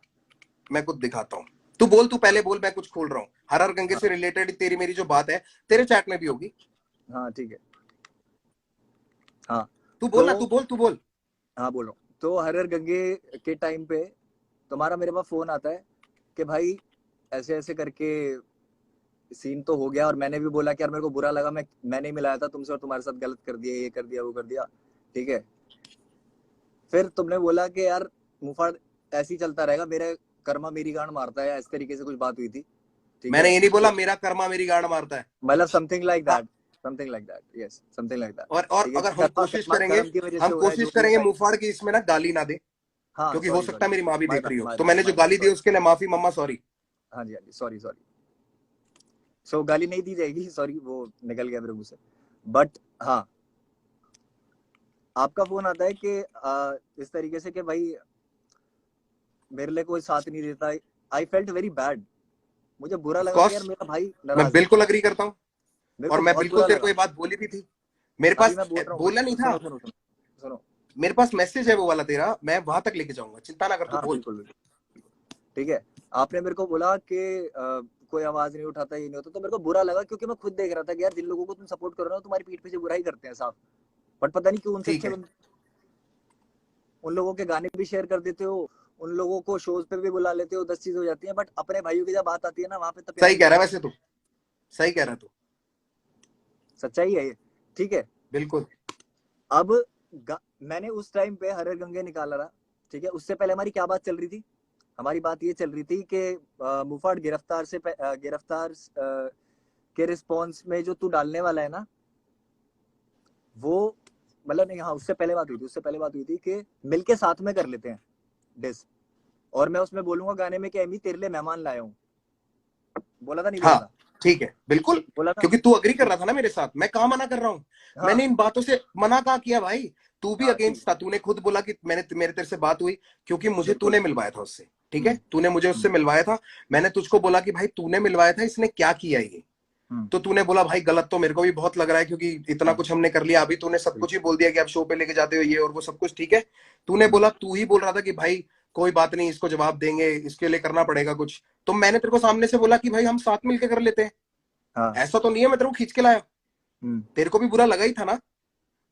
मैं कुछ दिखाता हूँ। तू बोल, तू पहले बोल, मैं कुछ खोल रहा हूँ। हर हर गंगे हाँ से रिलेटेड तेरी मेरी जो बात है तेरे चैट में भी होगी। हाँ ठीक है। हाँ तू बोल तो ना, तू बोल तू बोल। हाँ बोल रहा हूँ। तो हरर गंगे के टाइम पे तुम्हारा मेरे पास फोन आता है कि भाई ऐसे ऐसे करके सीन तो हो गया, और मैंने भी बोला कि यार मेरे को बुरा लगा, मैंने ही मिलाया था तुमसे और तुम्हारे साथ गलत कर दिया, ये कर दिया वो कर दिया, ठीक है। फिर तुमने बोला कि यार मुफाड़ ऐसे ही चलता रहेगा, मेरा कर्मा मेरी गांड मारता है, इस तरीके से कुछ बात हुई थी, ठीक मैंने है। ये नहीं बोला मेरा कर्मा मेरी गांड मारता है। मतलब समथिंग लाइक हाँ, that, something like that, yes something like that. और ठीक है अगर कि हम कर्मा कोशिश कर्मा करेंगे, कर्म की वजह से हो रहा है जो भी है। मुंहफाड़ की इसमें ना गाली ना दे, हाँ क्योंकि हो सॉरी सकता सॉरी, है मेरी माँ भी माय देख बैड रही हो, माय तो बैड मैंने जो माय बैड, गाली दी सॉरी। उसके लिए माफी मम्मा, सॉरी। हाँ जी हाँ जी, सॉरी सॉरी। सो गाली नहीं दी जाएगी, सॉरी वो निकल गया मेरे मुंह से। बट हाँ, आपका फोन आता है कि इस तरीके से कि भाई मेरे लिए कोई साथ नहीं देता। आई फेल्ट वेरी बैड, मुझे बुरा ऑफ लगा कि यार कोर्स, मेरा भाई मैं नाराज है। बिल्कुल अग्री करता हूँ, मेरे और को मैं बहुत बिल्कुल बुरा तेरे को लगा। ये बात बोली भी थी। मेरे अभी पास मैं बोल रहा हूँ, बोला नहीं था, सुनो सुनो सुनो सुनो। मेरे पास मैसेज है वो वाला तेरा, मैं वहां तक लेके जाऊंगा, चिंता ना कर, तू हाँ बोल। बिल्कुल बिल्कुल, ठीक है। आपने मेरे को बोला कि कोई आवाज नहीं उठाता, ये नहीं होता, तो मेरे को बुरा लगा क्योंकि मैं खुद देख रहा था कि यार जिन लोगों को तुम सपोर्ट कर रहे हो तुम्हारी पीठ पीछे बुराई करते हैं साफ। बट पता नहीं क्यों उनसे ठीक अच्छे है, उन लोगों के गाने भी शेयर कर देते हो, उन लोगों को शोज पे भी बुला लेते हो, 10 चीजें हो जाती हैं, बट अपने भाइयों की जब बात आती है ना वहां पे तो प्यार सही ही कह नहीं रहा है आता। वैसे तू, सही कह रहा है तू, सच्चाई है ये, ठीक है। बिल्कुल। अब मैंने उस टाइम पे हरे गंगे निकाला रहा, ठीक है। उससे पहले हमारी क्या बात चल रही थी? हमारी बात ये चल रही थी कि मुफाड़ गिरफ्तार से गिरफ्तार के रिस्पॉन्स में जो तू डालने वाला है ना, वो मतलब नहीं, हाँ उससे पहले बात हुई थी, उससे पहले बात हुई थी कि मिलके साथ में कर लेते हैं डिस, और मैं उसमें बोलूंगा गाने में कि एमी तेरे लिए मेहमान लाया हूँ। बोला था नहीं बोला हाँ था? ठीक है, बिल्कुल। बोला था। क्योंकि तू अग्री कर ठीक रहा था ना मेरे साथ, मैं कहाँ मना कर रहा हूँ, है। हाँ मैंने इन बातों से मना कहाँ किया भाई। तू भी हाँ ठीक अगेंस्ट था, है, तूने खुद बोला कि मैंने मेरे तेरे से बात हुई, क्योंकि मुझे बिल्कुल। तूने मिलवाया था उससे, ठीक है, हम्म तूने मुझे उससे हम्म मिलवाया था। मैंने तुझको बोला कि भाई तूने मिलवाया था, इसने क्या किया ये, हम्म, तो तूने बोला भाई गलत तो मेरे को भी बहुत लग रहा है, क्योंकि इतना हाँ कुछ हमने कर लिया, अभी तूने सब कुछ ही बिल्कुल। बोल दिया कि आप शो पे लेके जाते हो ये और वो सब कुछ, ठीक है। तूने हम्म, बोला, तू ही बोल रहा था कि भाई कोई बात नहीं, इसको जवाब देंगे, इसके लिए करना पड़ेगा कुछ, तो मैंने तेरे को सामने से बोला कि भाई हम साथ मिलकर कर लेते हैं। हाँ ऐसा तो नहीं है मैं तेरे को खींच के लाया, हम्म, तेरे को भी बुरा लगा ही था ना।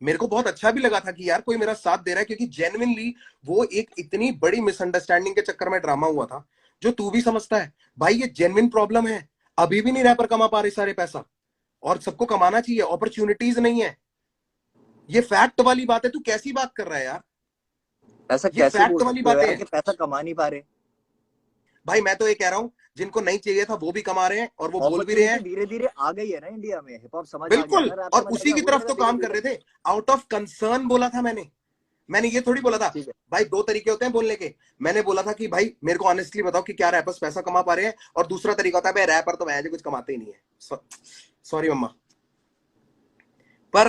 मेरे को बहुत अच्छा भी लगा था कि यार कोई मेरा साथ दे रहा है, क्योंकि जेन्युइनली वो एक इतनी बड़ी मिसअंडरस्टैंडिंग के चक्कर में ड्रामा हुआ था, जो तू भी समझता है भाई, ये जेन्युइन प्रॉब्लम है। अभी भी नहीं रैपर कमा पा रहे सारे पैसा, और सबको कमाना चाहिए, अपॉर्चुनिटीज नहीं है, ये फैक्ट वाली बात है। तू कैसी बात कर रहा है यार, ऐसा ये कैसे फैक्ट बोल वाली सकते हो बातें यार हैं। कि पैसा कमा नहीं पा रहे? भाई मैं तो ये कह रहा हूं, जिनको नहीं चाहिए था वो भी कमा रहे हैं, और वो बोल भी रहे अपॉर्चुनिटी हैं। धीरे धीरे आ गई है ना इंडिया में, हिप हॉप समझ आ गया बिल्कुल, ना, रैप और समझ आ उसी गया, की हो तरफ जाएगा तो धीरे काम कर धीरे। रहे थे। आउट ऑफ कंसर्न बोला था मैंने ये थोड़ी बोला था। ठीक है। भाई दो तरीके होते हैं बोलने के, मैंने बोला था कि भाई मेरे को ऑनेस्टली बताओ कि क्या रैपर्स पैसा कमा पा रहे हैं, और दूसरा तरीका होता है भाई रैपर तो वैसे कुछ कमाते ही नहीं है, सॉरी मम्मा। पर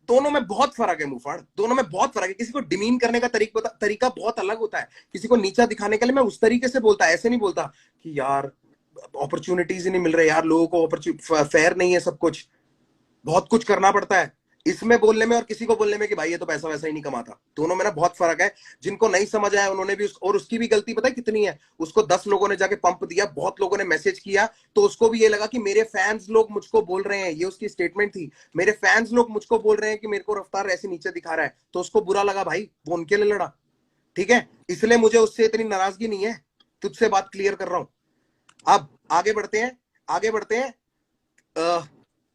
दोनों में बहुत फर्क है मुफाड़, दोनों में बहुत फर्क है। किसी को डिमीन करने का तरीका बहुत अलग होता है, किसी को नीचा दिखाने के लिए मैं उस तरीके से बोलता, ऐसे नहीं बोलता कि यार अपॉर्चुनिटीज ही नहीं मिल रहे यार, लोगों को फेयर नहीं है सब कुछ, बहुत कुछ करना पड़ता है इसमें बोलने में, और किसी को बोलने में कि भाई ये तो पैसा वैसा ही नहीं कमाता। दोनों में ना बहुत फर्क है। जिनको नहीं समझ आया उन्होंने भी और उसकी भी गलती पता है कितनी है, उसको 10 लोगों ने जाके पंप दिया, बहुत लोगों ने मैसेज किया, तो उसको भी ये लगा कि मेरे फैंस लोग मुझको बोल रहे हैं, ये उसकी स्टेटमेंट थी, मेरे फैंस लोग मुझको बोल रहे हैं कि मेरे को रफ्तार ऐसे नीचे दिखा रहा है, तो उसको बुरा लगा भाई, वो उनके लिए लड़ा। ठीक है, इसलिए मुझे उससे इतनी नाराजगी नहीं है, तुझसे बात क्लियर कर रहा हूं। अब आगे बढ़ते हैं, आगे बढ़ते हैं।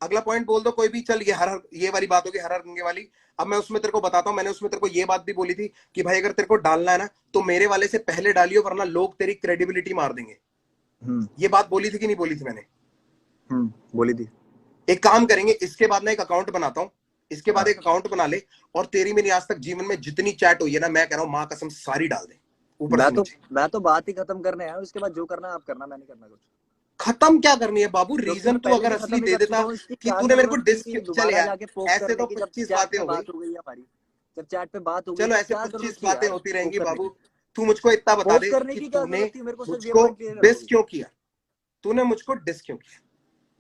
अगला पॉइंट बोल दो कोई भी। चल, ये वाली बात होगी, हर हर गंगे वाली। अब मैं उसमें तेरे को बताता हूं, मैंने उसमें तेरे को ये बात भी बोली थी कि भाई अगर तेरे को डालना है ना तो मेरे वाले से पहले डालियो, वरना लोग तेरी क्रेडिबिलिटी मार देंगे। ये बात बोली थी कि नहीं बोली थी मैंने? बोली थी। एक काम करेंगे, इसके बाद मैं एक अकाउंट बनाता हूं, इसके बाद एक अकाउंट बना ले, और तेरी मेरी आज तक जीवन में जितनी चैट हुई है ना, मैं कह रहा हूं मां कसम सारी डाल दे ऊपर से नीचे। मैं तो बात ही खत्म करने आया हूं, इसके बाद जो करना आप करना, मैं नहीं करना कुछ। खत्म क्या करनी है बाबू? क्योंकि रीजन मैं तू पहले अगर भी असली खत्म ही दे कर देता चुका हूं, इसकी कि क्या तूने मेरे को जरूरत थी चल दोबारा यार, जाके पोक ऐसे करने तो की, जब 25 चैट बातें पे हो गई। बात हो गई हमारी, जब चैट पे बात हो गई चलो तो ऐसे क्या जरूरत 25 थी बातें यार होती पोक रहेंगी करने बाबू। की? तू मुझको इतना बता पोक दे करने कि की क्या तूने जरूरत थी, मेरे को सिर्फ ये मुझको पॉइंट क्लियर कर दो डिस अभी। क्यों किया, तूने मुझको डिस क्यों किया?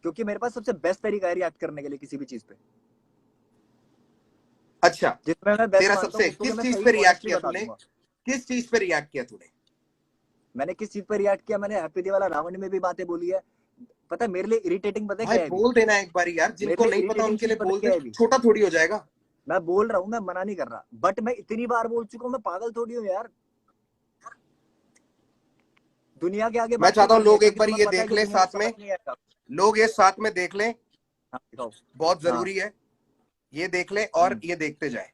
क्योंकि मेरे पास सबसे बेस्ट तरीका है रिएक्ट करने के लिए किसी भी चीज पे, अच्छा, जिसमें मैं बेस्ट तेरा मानता हूँ सबसे उसको किस मैं चीज सही पे रिएक्ट ऑनेस्टली किया बता तूने? दूंगा। किस चीज पे रिएक्ट किया तूने? मैंने किस चीज पर रिएक्ट किया? मैंने हैप्पी दिवाला रावण में भी बातें बोली है। पता है मेरे लिए इरिटेटिंग पता है भाई क्या है अभी? बोल देना एक बारी यार, मेरे जिनको लिए नहीं पता इरिटेटिंग उनके चीज लिए पता है बोल क्या दे, है अभी? छोटा थोड़ी हो जाएगा। मैं बोल रहा हूँ, मैं मना नहीं कर रहा, बट मैं इतनी बार बोल चुका हूँ, मैं पागल थोड़ी हूँ यार। दुनिया के आगे मैं बात क्यों चाहता हूँ करनी है? लोग एक क्योंकि बार तुम्हें ये पता है देख कि ले दुनिया को साथ समझ में, नहीं आएगा। लोग ये साथ में देख लें, हाँ दिखाओ। बहुत हाँ। जरूरी है, ये देख ले और ये देखते जाए।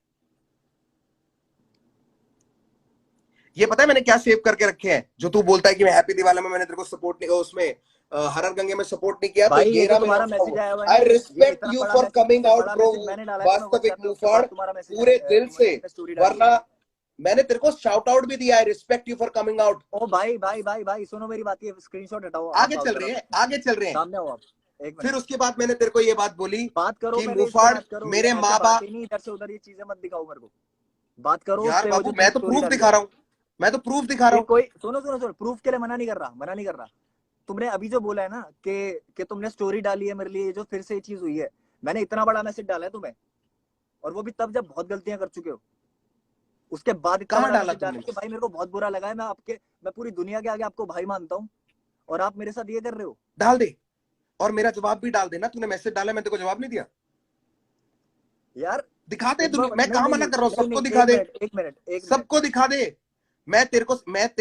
ये पता है मैंने क्या सेव करके रखे हैं? जो तू बोलता है कि मैं हैप्पी दिवाली में मैंने तेरे को सपोर्ट नहीं, उसमें हर हर गंगे में सपोर्ट नहीं किया, तो भाई ये ये जो रहा मेरा तुम्हारा उसका मैसेज वो। आया हुआ है ना, आई ये रिस्पेक्ट इतना यू बड़ा फॉर मैसेज, कमिंग सबसे आउट बड़ा ब्रो, मैसेज मैंने डाला है, तुम्हें वास्तविक व्हाट्सएप पे, उसके मुफाड़, बाद तुम्हारा मैसेज पूरे दिल से। तुम्हारी स्टोरी डाली है। वरना मैंने तेरे को शाउट आउट भी दिया, I respect you for coming out. ओ भाई भाई भाई भाई सुनो मेरी बात, ये स्क्रीनशॉट हटाओ, आगे आप आओ चल जरा रहे हैं, आगे चल रहे हैं। सामने आओ आप, एक फिर मिनट। उसके बाद मैंने तेरे को ये बात बोली बात करो कि पहले, इस पे मुफाड़ बात करो, ये मेरे ऐसे माँ बात बाप। ही नहीं, इधर से उधर ये चीजें मत दिखाओ मेरे को। बात करो उस यार पे, वो बाबू जो मैं तुमने तो स्टोरी प्रूफ डाली दिखा है। रहा हूँ, मैं तो प्रूफ दिखा रहा ये हूँ। कोई सुनो सुनो सुनो, प्रूफ के लिए मना नहीं कर रहा, मना नहीं कर रहा। तुमने अभी जो बोला है ना कि तुमने स्टोरी डाली है मेरे लिए, जो फिर से ये चीज हुई है, मैंने इतना बड़ा मैसेज डाला है तुम्हें, और वो भी तब जब बहुत गलतियां कर चुके हो। उसके बाद इतना कहाँ बड़ा डाला मैसेज तुमने डाला कि मैसेज? भाई मेरे को बहुत बुरा लगा है, मैं पूरी दुनिया के आगे आपको भाई मानता हूँ, और आप मेरे साथ ये कर रहे हो। डाल दे, और मेरा जवाब भी डाल देना। तूने मैसेज डाला, मैं तेरे को जवाब नहीं दिया? यार दिखाते एक दुनिया, बार, मैं नहीं कहाँ नहीं मना नहीं कर रहा हूँ, नहीं सबको नहीं, दिखा एक दे, मिनट एक मिनट एक मिनट। सबको दिखा दे। मैं तेरे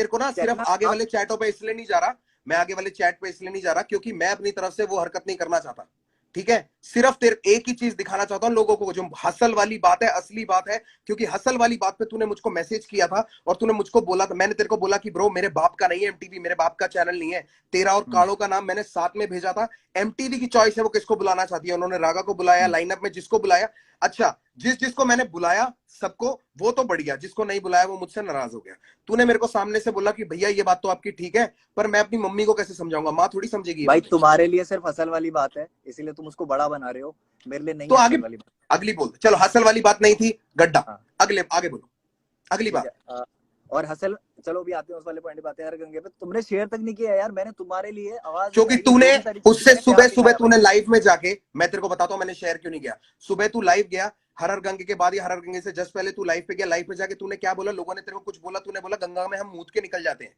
को ना सिर्फ कहना आगे आप, वाले चैटों पे इसलिए नहीं जा रहा, मैं आगे वाले चैट पे इसलिए नहीं जा रहा क्योंकि मैं अपनी तरफ से वो हरकत नहीं करना चाहता। ठीक है, सिर्फ तेरे एक ही चीज दिखाना चाहता हूं लोगों को, जो हसल वाली बात है, असली बात है। क्योंकि हसल वाली बात पे तूने मुझको मैसेज किया था और तूने मुझको बोला था, मैंने तेरे को बोला कि ब्रो मेरे बाप का नहीं है एमटीवी, मेरे बाप का चैनल नहीं है। तेरा और काड़ो का नाम मैंने साथ में भेजा था। एमटीवी की चॉइस है वो किसको बुलाना चाहती है, उन्होंने रागा को बुलाया, लाइनअप में जिसको बुलाया। अच्छा, जिसको मैंने बुलाया सबको, वो तो बढ़िया, जिसको नहीं बुलाया वो मुझसे नाराज हो गया। तूने मेरे को सामने से बोला कि भैया ये बात तो आपकी ठीक है, पर मैं अपनी मम्मी को कैसे समझाऊंगा, माँ थोड़ी समझेगी ये भाई बात। तुम्हारे लिए सिर्फ हसल वाली बात है, इसीलिए तुम उसको बड़ा बना रहे हो, मेरे लिए नहीं तो है आगे हसल वाली बात। अगली बोल, चलो हसल वाली बात नहीं थी, गड्ढा। हाँ अगले आगे बोलो, अगली ठीक बात। है। और हसल, चलो भी आते हैं उस वाले पॉइंट पे, आते हैं हर गंगे पे। तुमने शेयर तक नहीं किया यार, मैंने तुम्हारे लिए आवाज क्योंकि उठाई है, तूने जो भी तरीके से उससे मैंने सुबह प्यार सुबह दिखाया भाई। तूने लाइव में जाके, मैं तेरे को बताता हूं मैंने शेयर क्यों नहीं किया। सुबह तू लाइव गया, हर हर गंगे के बाद या हर हर गंगे से जस्ट पहले तू लाइव पे गया। लाइव पे जाके तूने क्या बोला, लोगों ने तेरे को कुछ बोला, तूने बोला गंगा में हम मूत के निकल जाते हैं।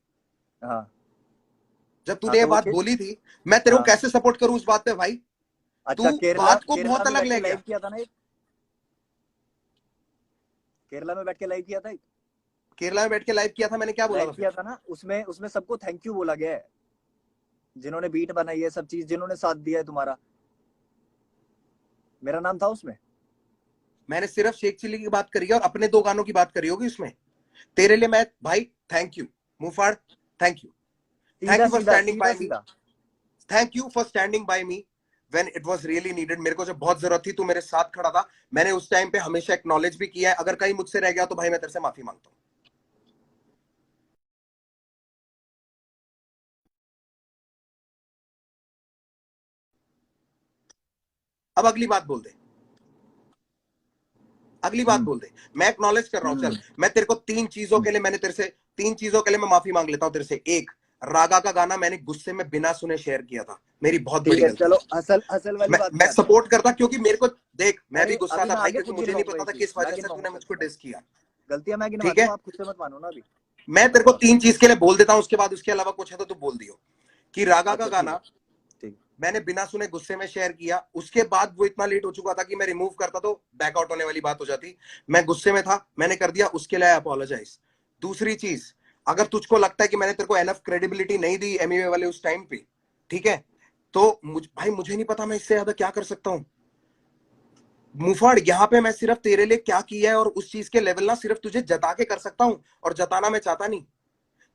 हाँ जब हाँ, तूने ये तो वो बात चीज। बोली थी, मैं तेरे को हाँ कैसे सपोर्ट करूं उस बात पे भाई? अच्छा, तू केरला बात को केरला बहुत में अलग बैठ के ले लाइव गया। किया था ना एक, केरला में बैठ के लाइव किया था एक, केरला में बैठ के लाइव किया था, मैंने क्या बोला लाइव था फिर? किया था ना, उसमें उसमें सबको थैंक यू बोला गया है, जिन्होंने बीट बनाई है, सब चीज जिन्होंने साथ दिया है तुम्हारा, मेरा नाम था उसमें। मैंने सिर्फ शेख चिल्ली की बात करी है और अपने 2 गानों की बात करी होगी उसमें। तेरे लिए मैं भाई थैंक यू मुफाड़, थैंक यू, थैंक सीधा यू फॉर सीधा स्टैंडिंग सीधा बाय मी, सीधा। Thank you for standing by me when it was really needed. मेरे को जब बहुत जरूरत थी तू मेरे साथ खड़ा था। मैंने उस टाइम पे हमेशा एक्नॉलेज भी किया है। अगर कहीं मुझसे रह गया तो भाई मैं तेरे से माफी मांगता हूं। अब अगली बात बोल दे, अगली बात बोल दे। मैं एक्नॉलेज कर रहा हूं। चल, मैं तेरे को 3 चीजों के लिए, मैंने तेरे से 3 चीजों के लिए मैं माफी मांग लेता हूं तेरे से। एक, रागा का गाना मैंने गुस्से में बिना सुने शेयर किया था, मेरी बहुत ठीक बड़ी है, गलती चलो थी। असल असल वाली बात पे मैं आते हैं। सपोर्ट करता क्योंकि मेरे को देख, मैं भी अरे गुस्सा अभी था मैं भाई, आगे क्योंकि खुद मुझे नहीं गिनवाऊंगा ये पता था चीज, किस मैं वजह से गिनवाऊंगा तूने मुझको सबसे पहले, डिस किया। गलतियां मैं ठीक गिनवाता है, हूँ, आप खुद से मत मानो ना अभी। मैं मैं तेरे को गिनवाता 3 चीज के लिए बोल देता हूं, उसके बाद उसके अलावा कुछ है तो तू बोल दियो। कि रागा हूँ। का अच्छा ठीक है, गाना ठीक। मैंने बिना सुने गुस्से में शेयर किया। उसके बाद वो इतना लेट हो चुका था कि मैं रिमूव करता तो बैकआउट होने वाली बात हो जाती। मैं गुस्से में था, मैंने कर दिया, उसके लिए अपोलोजाइज। दूसरी चीज, अगर तुझको लगता है कि मैंने तेरे को एनफ क्रेडिबिलिटी नहीं दी एमवे वाले उस टाइम पे, ठीक है, तो भाई मुझे नहीं पता मैं इससे ज्यादा क्या कर सकता हूँ। मुफाड़, यहाँ पे मैं सिर्फ तेरे लिए क्या किया है और उस चीज के लेवल ना सिर्फ तुझे जता के कर सकता हूँ, और जताना मैं चाहता नहीं,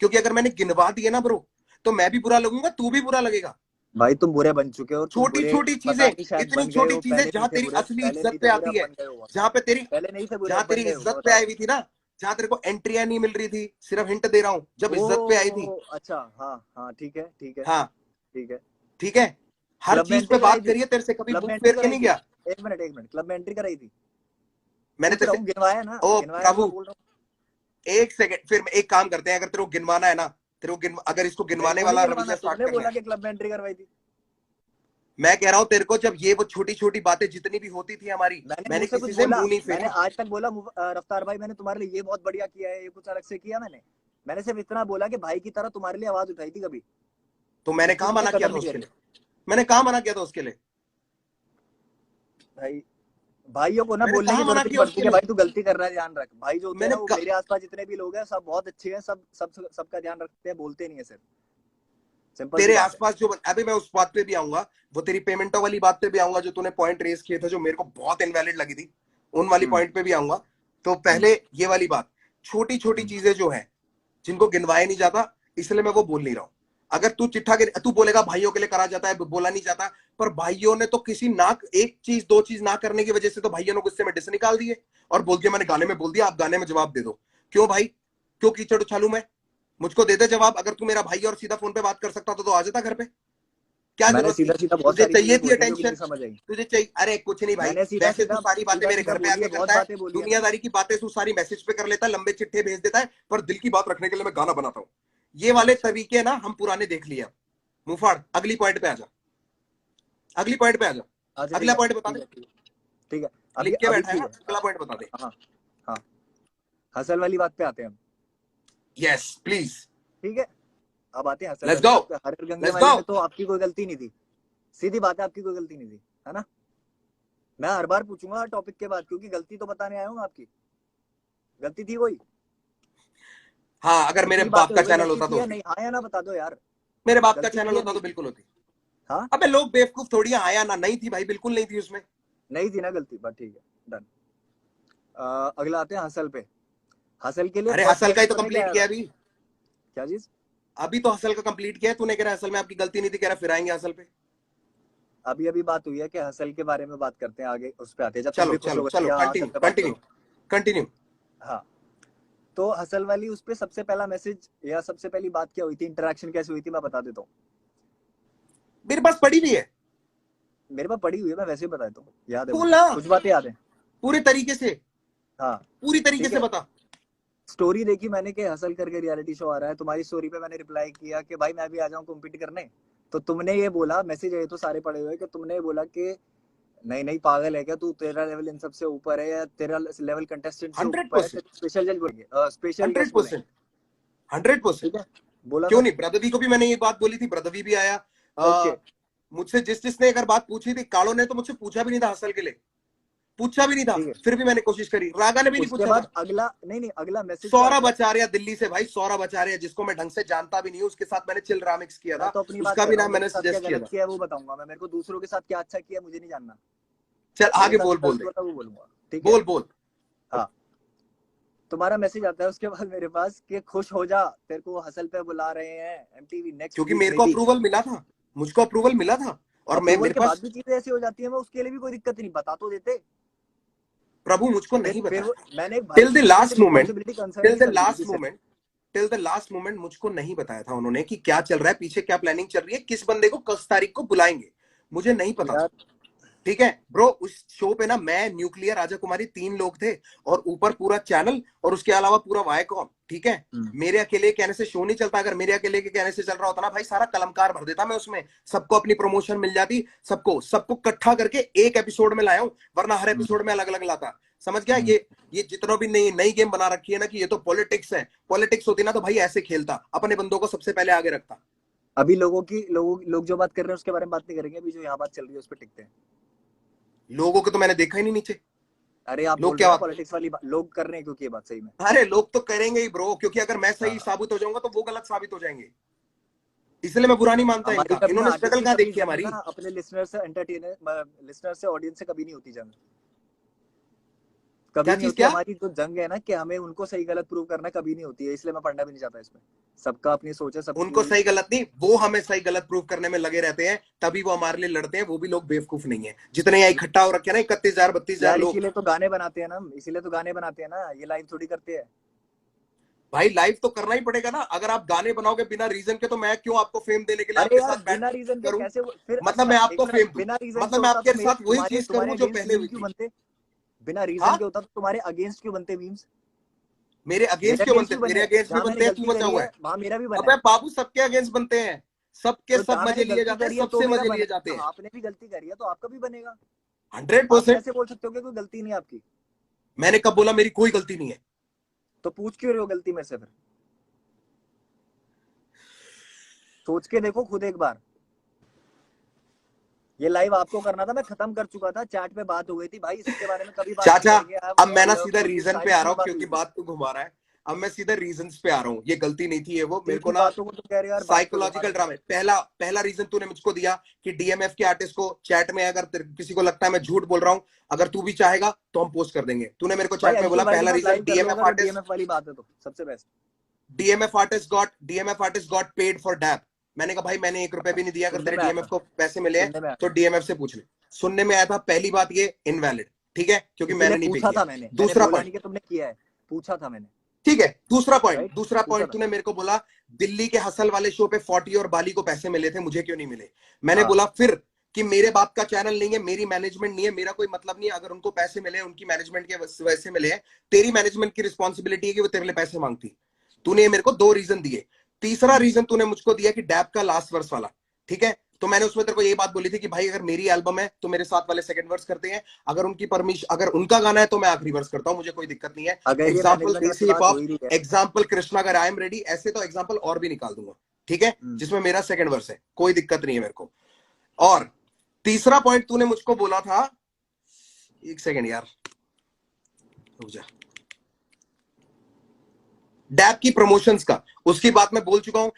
क्योंकि अगर मैंने गिनवा दिए ना ब्रो, तो मैं भी बुरा लगूंगा, तू भी बुरा लगेगा। भाई तुम बुरे बन चुके हो, तुम छोटी बुरे छोटी चीजें, पता नहीं शायद इतनी बन गए छोटी हो, चीजें पहले नहीं जहां थे तेरी बुरे, असली पहले नहीं इज्जत थे पे बुरे, आती अब है, बन गए हो, जहां पे तेरी पहले नहीं थे बुरे, जहां अब तेरी बन गए हो, मैं इज्जत पे बता आई रहा हुई थी ना, जहां तेरे को एंट्रियां नहीं मिल रही थी, सिर्फ हिंट दे रहा हूं, जब हूँ। इज्जत पे आई थी। ओ अच्छा, हाँ हाँ, ठीक है ठीक है हाँ, ठीक है। ठीक है, हर क्लब में चीज पे एंट्री कराई बात थी, करिए, तेरे से कभी क्लब में बुक एंट्री फेर के कराई नहीं थी, गया एक मिनट, क्लब में एंट्री कराई थी, मैंने पूछ तेरे रहा से। हूँ, गिनवाया ना, ओ गिनवाया तो मैं प्रभु, बोल रहा हूँ। एक सेकंड, फिर एक काम करते हैं, अगर तेरे को गिनवाना है ना, तेरे को अगर इसको मेरे गिनवाने को नहीं वाला गिनवाना, रवैया स्टार्ट तुमने करना बोला है, कि क्लब में एंट्री करवाई थी। मैं कह रहा हूं तेरे को, जब ये वो छोटी छोटी बातें जितनी भी होती थी हमारी, मैंने मुंह मैंने से किसी कुछ से बोला, मुंह नहीं मैंने फेरा। आज तक बोला रफ्तार भाई मैंने तुम्हारे लिए ये बहुत बढ़िया किया है, ये कुछ अलग से किया मैंने सिर्फ इतना बोला कि भाई की तरह तुम्हारे लिए आवाज उठाई थी कभी, तो मैंने उसके कहा ऊपर मना किया कदम था नहीं उसके करी। लिए? मैंने कहा मना किया था उसके लिए? भाई भाइयों को ना मैंने बोलने कहा की मना जरूरत नहीं किया पड़ती उसके कि लिए? भाई तू गलती कर रहा है, ध्यान रख। भाई जो होते हैं मैंने ना, वो मेरे आसपास जितने भी लोग हैं सब बहुत अच्छे हैं, सबका ध्यान रखते हैं, बोलते नहीं है सिर्फ, सिंपल सी तेरे बात है। आसपास जो, अभी मैं उस बात पे भी आऊंगा, वो तेरी पेमेंटों वाली बात पे भी आऊंगा, जो तूने पॉइंट रेस किए थे जो मेरे को बहुत इनवैलिड लगी थी, उन वाली हम्म पॉइंट पे भी आऊंगा। तो हम्म पहले ये वाली बात, छोटी छोटी हम्म। चीजें जो है, जिनको गिनवाया नहीं जाता, इसलिए मैं वो बोल नहीं रहा हूं। अगर तू चिट्ठा तू बोलेगा भाइयों के लिए करा जाता है, बोला नहीं जाता, पर भाइयों ने तो किसी ना, एक चीज दो चीज ना करने की वजह से तो भाइयों ने गुस्से में डिस निकाल दिए, और बोल दिया मैंने गाने में बोल दिया, आप गाने में जवाब दे दो। क्यों भाई, क्यों कीचड़ उछालू मैं? मुझको दे दे जवाब। अगर तू मेरा भाई और सीधा फोन पे बात कर सकता तो आ जाता घर पे। क्या मैंने जरूरत थी? सीधा सीधा बहुत तुझे सारी चीजें चाहिए थी बोली हैं जो कि अटेंशन, नहीं समझ आई। तुझे चाहिए, अरे कुछ नहीं भाई, मैंने सीधा वैसे तू सीधा सारी बातें सीधा मेरे सीधा घर पे बोली है, आके बहुत करता है, बातें बोली है मैंने। दुनियादारी की बातें तू सारी मैसेज पे कर लेता है, लंबे चिट्ठे भेज देता है, पर दिल की बात रखने के लिए मैं गाना बनाता हूँ। ये वाले अच्छा तरीके ना हम पुराने देख लिए। मुफाड़, अगली पॉइंट पे आ जा, अगली पॉइंट पे आ जा, अच्छा, ठीक अगला है पॉइंट बता ठीक दे, है ठीक है ठीक है। अभी लिख के अभी बैठा है ठीक ना, है, अगला पॉइंट बता दे। हाँ हाँ, हसल वाली बात पे आते हैं हम। यस प्लीज, ठीक है, अब आते हैं हसल लेट्स वाली गो, बात पे। हर गंगे लेट्स वाले गो। में तो आपकी कोई गलती नहीं थी, सीधी बात है, आपकी कोई गलती नहीं थी, है ना। मैं हर बार पूछूंगा हर टॉपिक के बाद, क्योंकि गलती तो बताने आया हूँ आपकी, गलती थी कोई, हाँ, अगर मेरे इतनी बाप बातें का हो गई, चैनल गलती होता थी तो या होती, नहीं, हाँ या ना बता दो यार, मेरे बाप का गलती चैनल थी या होता नहीं तो थी। बिल्कुल होती। हाँ, अबे लोग बेवकूफ थोड़ी हैं, आया ना, नहीं थी भाई, बिल्कुल नहीं थी उसमें। नहीं थी ना गलती, बट ठीक है, डन। अगला आते हैं हसल पे। हसल के लिए अरे थॉट हसल का ही प्रोसेस तो पता है क्या कंप्लीट आया किया था? अभी, क्या चीज? अभी तो हसल का कंप्लीट किया है तूने, कह रहा है हसल में आपकी गलती नहीं थी, कह रहा फिर आएंगे हसल पे। अभी अभी बात हुई है कि हसल के बारे में बात करते हैं, आगे उस पे आते हैं, जब तुम चलो भी खुश चलो हो गए चलो, कि हाँ हसल कंटिन्यू पे बात कंटिन्यू करो। कंटिन्यू। हाँ, तो हसल वाली उस पे सबसे पहला मैसेज या सबसे पहली बात क्या हुई थी, इंटरेक्शन कैसे हुई थी, मैं बता देता हूँ। मेरे पास पड़ी भी है, मेरे पास पड़ी हुई है, मैं वैसे ही बता देता हूँ, याद है बोल मुझे, ना, कुछ बातें याद है। पूरे तरीके से, हाँ पूरी तरीके ठीक से है, बता। स्टोरी देखी मैंने कि हसल करके रियलिटी शो आ रहा है, तुम्हारी स्टोरी पे मैंने रिप्लाई किया कि भाई मैं भी आ जाऊं कॉम्पीट करने। तो तुमने ये बोला, मैसेज है तो सारे पड़े हुए, कि तुमने ये बोला कि नहीं नहीं पागल है क्या तू, तेरा लेवल इन सबसे ऊपर है, या तेरा लेवल कंटेस्टेंट से हंड्रेड ऊपर है, परसेंट तेरे स्पेशल जज बोलेंगे, स्पेशल हंड्रेड गेस्ट बोलेंगे। परसेंट 100%। ठीक है, बोला क्यों था। नहीं, ब्रदवी को भी मैंने ये बात बोली थी, ब्रदवी भी आया। ओके, मुझसे जिसने अगर बात पूछी थी, कालो ने तो मुझसे पूछा भी नहीं था हसल के लिए, पूछा भी नहीं था, ठीक है। फिर भी मैंने कोशिश करी, रागा ने भी नहीं उसके पूछा बाद था। अगला, नहीं नहीं, अगला मैसेज क्या सौरभ आता है। आचार्य दिल्ली से, भाई सौरभ आचार्य, जिसको मैं ढंग से जानता भी नहीं हूँ, उसके साथ मैंने चिल रामिक्स किया मैं था, तो अपनी बात उसका कर भी रहा हूँ, नाम मेरे मैंने साथ क्या सजेस्ट किया गलत था। किया है वो बताऊंगा मैं, मेरे को दूसरों के साथ क्या अच्छा किया मुझे नहीं जानना, चल मेरे आगे साथ बोल, जो बोल गलत दे, हुआ था वो बोलूंगा। ठीक है, बोल बोल। हाँ, तुम्हारा मैसेज आता है उसके बाद मेरे पास कि खुश हो जा, तेरे को हसल पे बुला रहे हैं एमटीवी नेक्स्ट क्योंकि वीक मेरे में को भी। अप्रूवल मिला था, मुझको अप्रूवल मिला था, और मैं, अप्रूवल मेरे के बाद पास, भी चीजें ऐसी हो जाती है, मैं उसके लिए भी कोई दिक्कत नहीं, बता तो देते। प्रभु मुझको नहीं फिर बताया वो था, मैंने भाई टिल द किसी से last moment, responsibility concern till नहीं द कर ली थी लास्ट किसी से। Moment, till the last moment मुझको नहीं बताया था उन्होंने कि क्या चल रहा है पीछे, क्या प्लानिंग चल रही है, किस बंदे को किस तारीख को बुलाएंगे, मुझे नहीं पता था। यार ठीक है ब्रो, उस शो पे ना मैं, न्यूक्लियर, राजा कुमारी, 3 लोग थे, और ऊपर पूरा चैनल, और उसके अलावा पूरा वायकॉम। ठीक है, मेरे अकेले कहने से शो नहीं चलता, अगर मेरे अकेले के कहने से चल रहा होता ना भाई, सारा कलमकार भर देता मैं उसमें, सबको अपनी प्रमोशन मिल जाती, सबको सबको इकट्ठा करके एक एपिसोड में लाया हूं, वरना हर एपिसोड में अलग अलग लाता। समझ गया? ये जितना भी नई नई गेम बना रखी है ना कि ये तो पॉलिटिक्स है, पॉलिटिक्स होती ना तो भाई ऐसे खेलता, अपने बंदों को सबसे पहले आगे रखता। अभी लोग जो बात कर रहे हैं उसके बारे में बात नहीं करेंगे, अभी जो यहाँ बात चल रही है उस पर टिकते हैं। लोगों को तो मैंने देखा ही नहीं नीचे, अरे आप लोग बोल रहे क्या हो बात, पॉलिटिक्स वाली बात, लोग कर रहे हैं क्योंकि ये बात सही में। अरे लोग तो करेंगे ही ब्रो, क्योंकि अगर मैं सही हाँ, साबित हो जाऊंगा तो वो गलत साबित हो जाएंगे, इसलिए मैं बुरा नहीं मानता हमारी इनका। कभी ना इन्होंने आगे स्ट्रगल की कहाँ कभी देखी जंग हमारी। ना अपने लिसनर से एंटरटेनर, लिसनर से ऑडियंस से कभी नहीं होती जंग, कभी क्या नहीं चीज होती। क्या, हमारी जो जंग है ना कि हमें उनको सही गलत प्रूव करना, कभी नहीं होती है, इसलिए मैं पढ़ना भी नहीं चाहता इसमें। सबका अपनी सोच है उनको सबकी। सही गलत नहीं, वो हमें सही गलत प्रूव करने में लगे रहते हैं, तभी वो हमारे लिए लड़ते हैं। वो भी लोग बेवकूफ नहीं है जितने यहाँ इकट्ठा हो रखे हैं ना, 31,000 32,000 यार लोग। इसीलिए तो गाने बनाते हैं ना, इसीलिए तो गाने बनाते हैं ना, ये लाइव थोड़ी करते हैं। भाई लाइव तो करना ही पड़ेगा ना, अगर आप गाने बनाओगे बिना रीजन के तो मैं क्यों आपको फेम देने के लिए अरे आपके यार साथ बिना बैठ रीजन के करूं। कैसे फिर, मतलब मैं अच्छा एक आपको मिनट, फेम दूं, बिना रीजन के मतलब मैं होता तो आपके मेरे साथ वही तुम्हारे चीज तुम्हारे करूं जो अगेंस्ट पहले मीम हुई क्यों थी। बनते? बिना रीजन हाँ, के होता तो तुम्हारे अगेंस्ट क्यों बनते मीम्स? मेरे मेरे अगेंस्ट क्यों अगेंस्ट बनते, भी बने मेरे हैं, अगेंस्ट भी जहां मैंने बनते हैं, तू गलती बचा करी हुआ है है। वहां मेरा भी बना अबे है। बाबू सबके अगेंस्ट बनते हैं, सबके तो सब जहां मजे मैंने लिए गलती जाते हैं, करी है तो सबसे मेरा मजे लिए जाते बनेगा, हैं। आपने भी गलती करी है तो आपका भी बनेगा। हंड्रेड आप परसेंट कैसे बोल सकते हो कि कोई गलती नहीं है आपकी? मैंने कब बोला मेरी कोई गलती नहीं है। तो पूछ क्यों रहे हो गलती मेरे से फिर? सोच के देखो खुद एक बार। ये लाइव आपको करना था, मैं खत्म कर चुका था, चैट पे बात हो गई थी भाई, इसके बारे में कभी बात नहीं चाचा करेंगे। आई अब मैं ना लव सीधा यू, ये रीजन पे सारी आ रहा चीजें हूँ, बात हुई क्योंकि थी। बात तू घुमा रहा है। अब मैं सीधा रीजंस पे आ रहा हूँ, ये गलती नहीं थी, ये वो मेरे को तीखी ना बातों को तो कह रहे हो यार, बात क्यों घुमा साइकोलॉजिकल रहे हो? ड्रामा। पहला पहला रीजन तूने मुझको दिया कि डीएमएफ के आर्टिस्ट को चैट में, अगर किसी को लगता है मैं झूठ बोल रहा हूँ, अगर तू भी चाहेगा तो हम पोस्ट कर देंगे। तूने मेरे को भाई चैट में अंशुल बोला भाई के पहला साथ रीजन लाइव कर लो डीएमएफ अगर आर्टिस्ट, डीएमएफ वाली बात है तो सबसे best. DMF artist got paid for dap. मैंने कहा भाई मैंने 1 रुपया भी नहीं दिया, अगर सुनने तेरे में आया डीएमएफ था, को पैसे मिले हैं सुनने में आया तो था, डीएमएफ से पूछ ले। सुनने में आया था, पहली बात ये इनवैलिड, ठीक है, क्योंकि इसीलिए मैंने नहीं पे पूछा किया। था मैंने दूसरा बोला पॉइंट, नहीं कि तुमने किया है, पूछा था मैंने। ठीक है, राइट, दूसरा पूछा पॉइंट था। तूने मेरे को बोला दिल्ली के हसल वाले शो पे 40 और बाली को पैसे मिले थे, मुझे क्यों नहीं मिले। मैंने हाँ बोला फिर कि मेरे बाप का चैनल नहीं है, मेरी मैनेजमेंट नहीं है, मेरा कोई मतलब नहीं है, अगर उनको पैसे मिले उनकी मैनेजमेंट के वजह से मिले हैं, तेरी मैनेजमेंट की रिस्पॉन्सिबिलिटी है कि वो तेरे लिए पैसे मांगती। तूने मेरे को 2 रीजन दिए। तीसरा रीजन तूने मुझको दिया कि डैप का लास्ट वर्स वाला, ठीक है, तो मैंने उसमें तेरे को यही बात बोली थी कि भाई अगर मेरी एल्बम है तो मेरे साथ वाले सेकंड वर्स करते हैं, अगर उनकी परमिशन, अगर उनका गाना है तो मैं आखिरी वर्स करता हूं, मुझे कोई दिक्कत नहीं है। अगर ये एग्जाम्पल मैनेजमेंट देसी वाली हिप बात हो हॉप, ही रही है। एग्जाम्पल कृष्णा अगर आई एम रेडी, ऐसे तो एग्जाम्पल और भी निकाल दूंगा, ठीक है, जिसमें मेरा सेकंड वर्स है, कोई दिक्कत नहीं है मेरे को। और तीसरा पॉइंट तूने मुझको बोला था, एक सेकंड यार रुक जा, डैप की प्रमोशंस का, उसकी बात मैं बोल चुका हूं।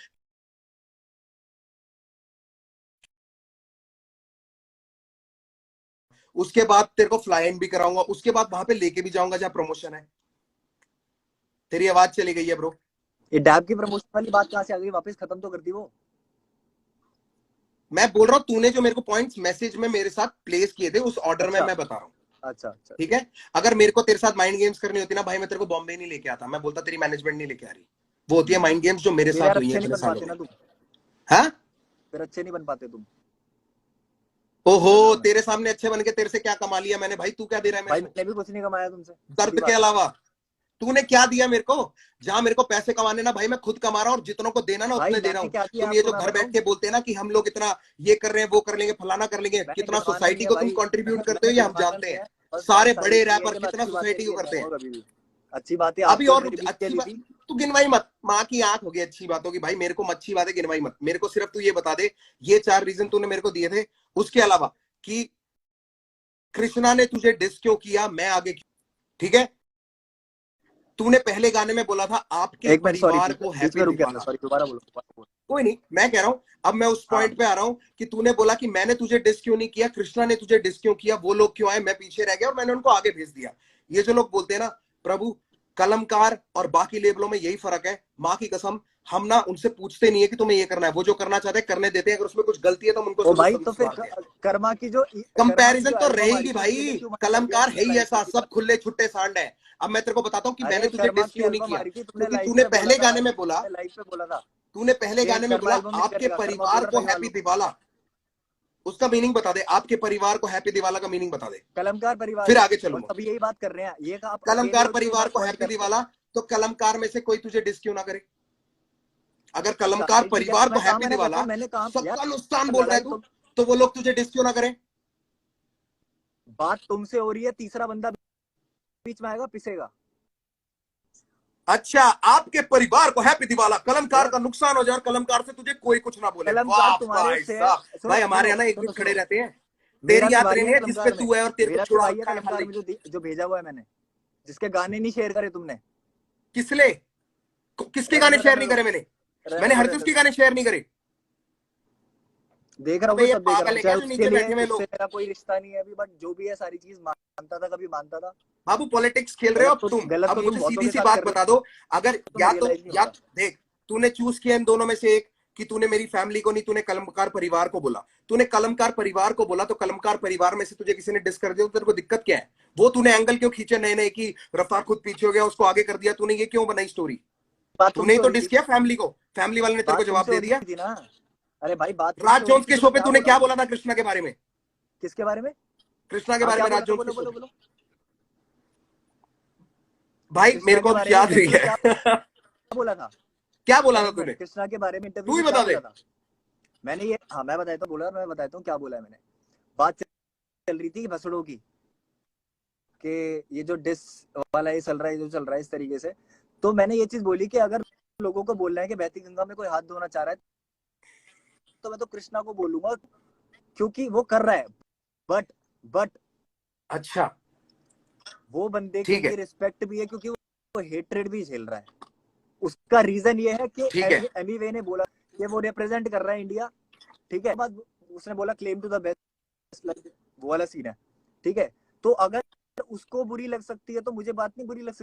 उसके बाद तेरे को फ्लाई इन भी कराऊंगा, उसके बाद वहां पे लेके भी जाऊंगा जहां प्रमोशन है। तेरी आवाज चली गई है ब्रो। ये डैब की प्रमोशन वाली बात कहां से आ गई? वापस खत्म तो कर दी वो। मैं बोल रहा हूं तूने जो मेरे को पॉइंट्स मैसेज में मेरे साथ प्लेस किए थे उस ऑर्डर में अच्छा मैं बता रहा हूं, अच्छा अच्छा। ठीक है। अगर मेरे को तेरे साथ माइंड गेम्स करनी होती ना भाई, मैं तेरे को बॉम्बे नहीं लेके आता, मैं बोलता तेरी मैनेजमेंट नहीं लेके आ रही। वो होती है माइंड गेम्स जो मेरे फिर साथ यार हुई है अच्छे नहीं इतने बन सालों पाते में। ना तुम, हाँ, फिर अच्छे नहीं बन पाते तुम ओहो, इंटरव्यू में। तेरे सामने अच्छे बन के तेरे से क्या कमा लिया मैंने भाई, तू क्या दे रहा है मेरे भाई को मैंने भी कुछ नहीं कमाया तुमसे, सीधी दर्द के बात है। अलावा। तूने क्या दिया मेरे को, जहां मेरे को पैसे कमाने ना भाई मैं खुद कमा रहा हूँ, और जितनों को देना ना भाई उतने दे रहा मैंने हूँ। क्या किया तुम ये आपको जो मैं घर बैठ बताऊं? के बोलते हैं ना कि हम लोग इतना ये कर रहे हैं, वो कर लेंगे, फलाना कर लेंगे, मैंने कितना गिनवाना नहीं सोसाइटी है को तुम भाई। कंट्रीब्यूट करते हो मैंने ये हम गिनवाना जानते नहीं हैं। है। बस बात सारे सारी बड़े इतनी है रैपर कि मैं कितना अच्छी बातें सोसाइटी को नहीं करते हैं। गिनवाऊंगा कभी भी। अच्छी बातें अभी आपको और मेरे बीच के अच्छी ली बात, थी। तू गिनवाई मत, माँ की आंख हो गई अच्छी बातों की भाई, मेरे को अच्छी बातें गिनवाई मत, मेरे को सिर्फ तू ये बता दे, ये 4 रीजन तूने मेरे को दिए थे, उसके अलावा कि कृष्णा ने तुझे डिस क्यों किया, मैं आगे क्यों, ठीक है। तूने पहले गाने में बोला था आपके एक मिनट, सॉरी, परिवार को बीच में हैप्पी रुक गया था, दिवाला। सॉरी, दोबारा बोलो, दोबारा बोलो। कोई नहीं, मैं कह रहा हूं, अब मैं उस हाँ पॉइंट पे आ रहा हूं कि तूने बोला कि मैंने तुझे डिस क्यों नहीं किया, कृष्णा ने तुझे डिस क्यों किया, वो लोग क्यों आए, मैं पीछे रह गया और मैंने उनको आगे भेज दिया। ये जो लोग बोलते हैं ना प्रभु, कलमकार और बाकी लेबलों में यही फर्क है, माँ की कसम, हम ना उनसे पूछते नहीं है कि तुम्हें ये करना है, वो जो करना चाहते हैं करने देते हैं, अगर उसमें कुछ गलती है तो हम उनको ओ भाई, तो फिर सुधारते हैं। कर्मा की कंपैरिजन जो तो एल्बम आई रहेगी थी उसके लिए भाई, क्यों मना कर दिया कलमकार तुमने है ही लाइव पे? ऐसा, सब खुले छुट्टे सांड है। अब मैं तेरे को बताता हूँ कि मैंने अरे तुझे कर्मा डिस की क्यों नहीं एल्बम आ किया, रही थी, तुमने क्योंकि लाइव तूने पे बोला पहले था गाने भाई, में बोला, तुमने लाइव पे बोला था तूने पहले कि गाने में कर्मा बोला एल्बम नहीं आपके करेगा, कर्मा बोल परिवार रहा को था ये हैप्पी वालों को। दिवाला, उसका मीनिंग बता दे, आपके परिवार को हैप्पी दिवाला का मीनिंग बता दे, कलमकार परिवार फिर को, आगे और चलूंगा। सब यही बात कर रहे हैं, ये का आप अकेले कलमकार हो जो परिवार इधर को पॉइंट हैप्पी कर रहे हो। दिवाला, तो कलमकार में से कोई तुझे डिस क्यों ना करे। अगर अच्छा कलमकार भाई ठीक है, परिवार तो को मैं कहा, हैप्पी मैंने देखो दिवाला मैंने कहा सबका नुकसान यार, बोल रहा है लड़ाई तू, तो तो वो लोग तुझे डिस क्यों ना करें। बात तुमसे हो रही है, तीसरा बंदा बीच में आएगा, पिसेगा। अच्छा, आपके परिवार को हैप्पी दिवाला, कलमकार यस, का नुकसान हो जाए और कलमकार से तुझे कोई कुछ ना बोले, कलमकार वाह तुम्हारे भाई से, साहब। सुनो भाई हमारे सुनो यहाँ ना एक सुनो जुट खड़े सुनो, रहते हैं, मेरा तेरी क्यों याद भाई नहीं है है जिसपे कलमकार में? तू है और तेरे को मेरा क्यों छुड़ा भाई है रखा है कलमकार मालिक। में जो भेजा हुआ है मैंने, जिसके गाने नहीं शेयर करे तुमने? किसले? किसके गाने शेयर रहने नहीं दो, करे मैंने? रहने मैंने दो, हरगिज रहने के दो। गाने शेयर नहीं करे। देख रहा हूँ अबे तो ये सब देख रहा पागल हूँ, है क्या चाहे जो उसके नीचे लिए बैठे हुए उससे लोग? मेरा कोई रिश्ता नहीं है अभी, बट जो भी है सारी चीज मानता था, कभी मानता था। बाबू पॉलिटिक्स खेल रहे हो अब तुम। गलत अब तो तुम मुझे बहुतों सीधी के सी साथ बात कर रहे बता दो, अगर हो, तुम्हें रियलाइज नहीं या होता। देख, तूने चूज किया इन दोनों में से एक, कि तूने मेरी फैमिली को नहीं, तूने कलमकार परिवार को बोला। तूने कलमकार परिवार को बोला तो कलमकार परिवार में से तुझे किसी ने डिस कर दिया तो तेरे को दिक्कत क्या है? वो तूने एंगल क्यों खींचे नए नए कि रफ्तार खुद पीछे हो गया उसको आगे कर दिया? तूने ये क्यों बनाई स्टोरी? बात तूने ही तुमसे हो तो रही डिस थी, किया फैमिली को, फैमिली वाले ने तेरे को बात जवाब तुमसे हो दे रही दिया। थी ना। अरे भाई बात राज तुमसे हो रही जोन्स थी के तो शो मैं पे क्या तूने बोला? क्या बोला था कृष्णा के बारे में? किसके बारे में? कृष्णा के हाँ बारे क्या में, राज बोला था, जोन्स के बोलो शो बोलो पे। बोलो। भाई कृष्णा मेरे के को बारे में याद नहीं इंटरव्यू में क्या है। बोला था? क्या बोला था एक मिनट, तूने? कृष्णा के बारे में इंटरव्यू तू ही में क्या बता दे। बोला था? मैंने ये, हाँ मैं बताता हूँ, बोला मैं बताता हूँ क्या बोला है मैंने। बात चल रही थी भसड़ों की, कि ये जो डिस वाला ये चल रहा है, जो चल रहा है इस तरीके से, तो मैंने ये चीज बोली कि अगर लोगों को बोलना है कि बहती गंगा में कोई हाथ धोना चाह रहा है, तो मैं तो कृष्णा को बोलूंगा, क्योंकि वो कर रहा है। बट अच्छा वो बंदे के ठीक लिए है, रिस्पेक्ट भी है, क्योंकि वो हेट्रेड भी झेल रहा है। उसका रीजन ये है कि ठीक है, एमी वे ने बोला कि वो रिप्रेजेंट कर रहा है इंडिया, ठीक है। बाद उसने बोला क्लेम टू द बेस्ट, वो वाला सीन है, ठीक है। तो अगर उसको बुरी लग सकती है तो मुझे बात नहीं बुरी लग सकती।